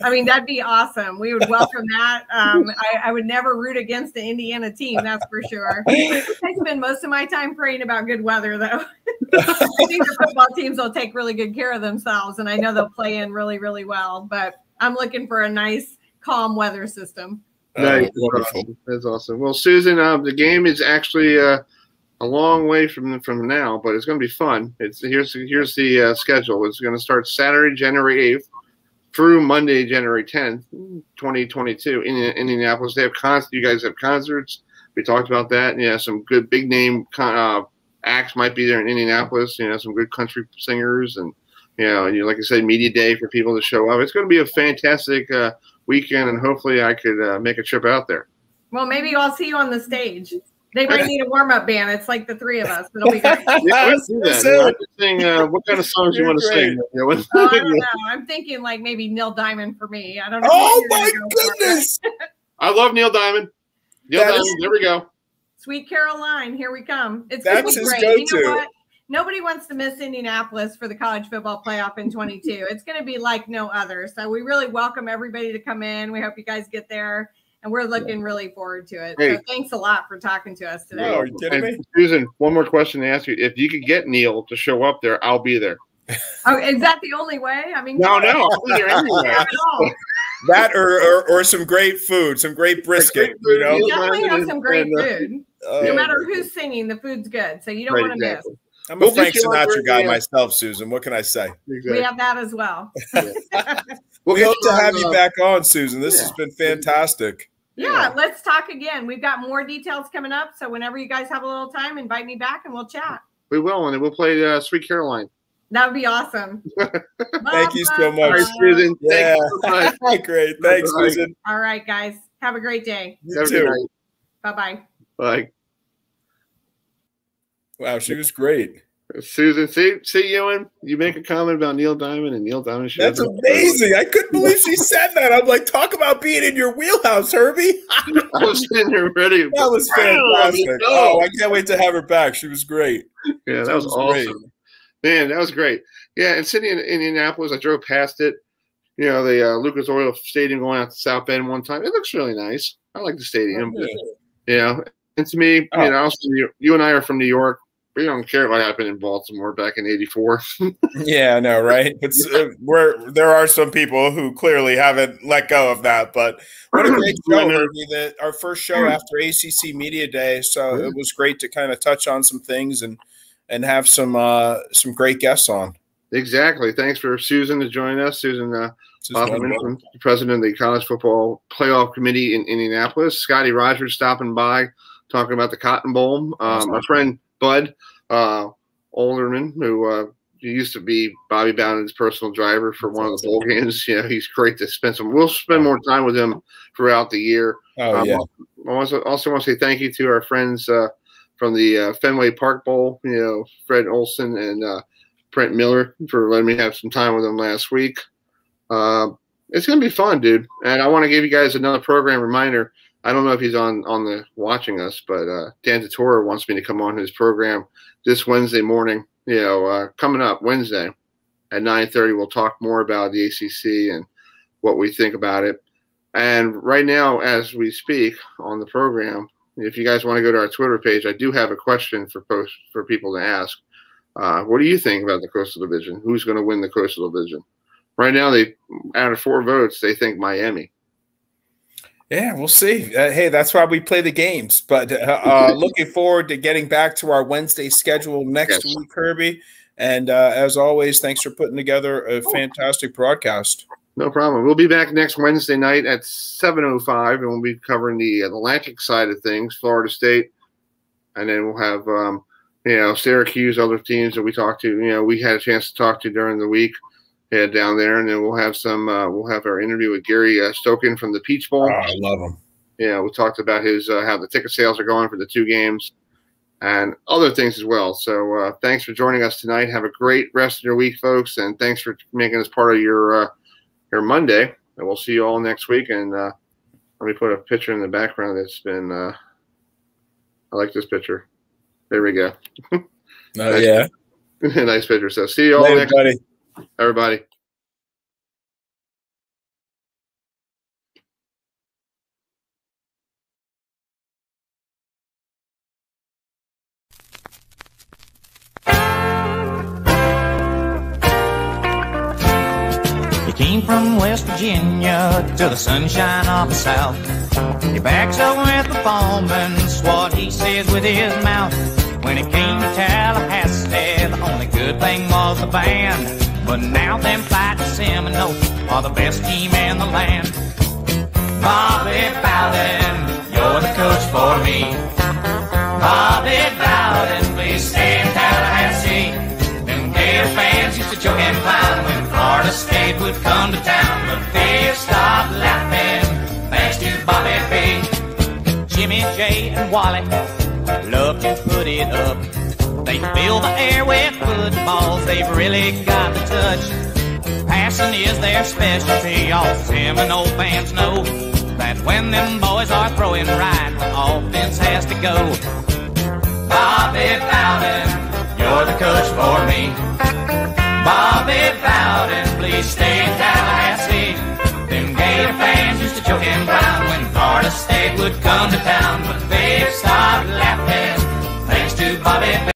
I mean, that'd be awesome. We would welcome that. I would never root against the Indiana team, that's for sure. I spend most of my time praying about good weather, though. I think the football teams will take really good care of themselves, and I know they'll play in really, really well. But I'm looking for a nice, calm weather system. Nice. That's awesome. Well, Susan, the game is actually a long way from now, but it's going to be fun. Here's the schedule. It's going to start Saturday, January 8th. Through Monday, January 10th, 2022, in Indianapolis. They have you guys have concerts. We talked about that. Yeah, some good big name acts might be there in Indianapolis. Some good country singers, and like I said, media day for people to show up. It's going to be a fantastic weekend, and hopefully, I could make a trip out there. Well, maybe I'll see you on the stage. They might need a warm-up band. It's like the three of us. It'll be great. Yeah, let's do that. Sing, what kind of songs you want to sing? I don't know. I'm thinking like maybe Neil Diamond for me. I don't know. Oh, my goodness. I love Neil Diamond. There we go. Sweet Caroline. Here we come. It's That's his great. go-to. You know what? Nobody wants to miss Indianapolis for the college football playoff in 22. It's going to be like no other. So we really welcome everybody to come in. We hope you guys get there. And we're looking really forward to it. Hey. So thanks a lot for talking to us today. Are you kidding me? Susan, one more question to ask you. If you could get Neil to show up there, I'll be there. Oh, is that the only way? I mean, No, I'll be there anyway. That or some great food, some great brisket. We definitely have some great food. No matter who's singing, the food's good. So you don't want to miss. I'm a Frank Sinatra guy myself, Susan. What can I say? We have that as well. We hope to have you back on, Susan. This has been fantastic. Yeah, let's talk again. We've got more details coming up. So whenever you guys have a little time, invite me back and we'll chat. We will, and we'll play Sweet Caroline. That would be awesome. Thank you so much. All right, Susan. Yeah. Great. Thanks, Susan. All right, guys. Have a great day. You too. Bye-bye. Bye. Wow, she was great. Susan, see, Ewan, you make a comment about Neil Diamond, and Neil Diamond should. That's amazing. I couldn't believe she said that. I'm like, talk about being in your wheelhouse, Herbie. I was sitting here ready. That was fantastic. Oh, I can't wait to have her back. She was great. Yeah, that was awesome. Great. Man, that was great. Yeah, and sitting in Indianapolis, I drove past it. The Lucas Oil Stadium going out to South Bend one time. It looks really nice. I like the stadium. And to me, also, you and I are from New York. We don't care what happened in Baltimore back in '84. Yeah, I know, right? It's there are some people who clearly haven't let go of that. But what a great show, Herbie! Our first show after ACC Media Day, so it was great to kind of touch on some things and have some great guests on. Exactly. Thanks for Susan to join us. Susan Hoffman, president of the College Football Playoff Committee in Indianapolis. Scotty Rogers stopping by. talking about the Cotton Bowl. My friend Bud Olderman, who used to be Bobby Bowden's personal driver for one of the bowl games. You know, he's great to spend some. We'll spend more time with him throughout the year. Oh, yeah. I also want to say thank you to our friends from the Fenway Park Bowl, you know, Fred Olson and Brent Miller, for letting me have some time with them last week. It's going to be fun, dude. And I want to give you guys another program reminder. I don't know if he's on the watching us, but Dan Tortora wants me to come on his program this Wednesday morning. You know, coming up Wednesday at 9:30, we'll talk more about the ACC and what we think about it. And right now, as we speak on the program, if you guys want to go to our Twitter page, I do have a question for people to ask. What do you think about the Coastal Division? Who's going to win the Coastal Division? Right now, out of 4 votes, they think Miami. Yeah, we'll see. Hey, that's why we play the games. But looking forward to getting back to our Wednesday schedule next week, Kirby. And as always, thanks for putting together a fantastic broadcast. No problem. We'll be back next Wednesday night at 7:05, and we'll be covering the Atlantic side of things, Florida State. And then we'll have, you know, Syracuse, other teams that we talked to, you know, we had a chance to talk to during the week. Head down there, and then we'll have some. We'll have our interview with Gary Stokin from the Peach Bowl. Oh, I love him. Yeah, we talked about his how the ticket sales are going for the 2 games, and other things as well. So thanks for joining us tonight. Have a great rest of your week, folks, and thanks for making us part of your Monday. And we'll see you all next week. And let me put a picture in the background that's been. I like this picture. There we go. Oh yeah, nice picture. So see you all next week. Everybody. He came from West Virginia to the sunshine of the South. He backs up with the Foreman's what he says with his mouth. When he came to Tallahassee, the only good thing was the band. But now them Fighting Seminoles are the best team in the land. Bobby Bowden, you're the coach for me. Bobby Bowden, please stay in Tallahassee. Them Gator fans used to joke and clown when Florida State would come to town. But they've stopped laughing thanks to Bobby B. Jimmy J and Wally love to put it up. They fill the air with footballs, they've really got the touch. Passing is their specialty, all Seminole fans know that when them boys are throwing right, the offense has to go. Bobby Bowden, you're the coach for me. Bobby Bowden, please stay in Tallahassee. Them Gator fans used to joke and clown when Florida State would come to town, but they've stopped laughing thanks to Bobby Bowden.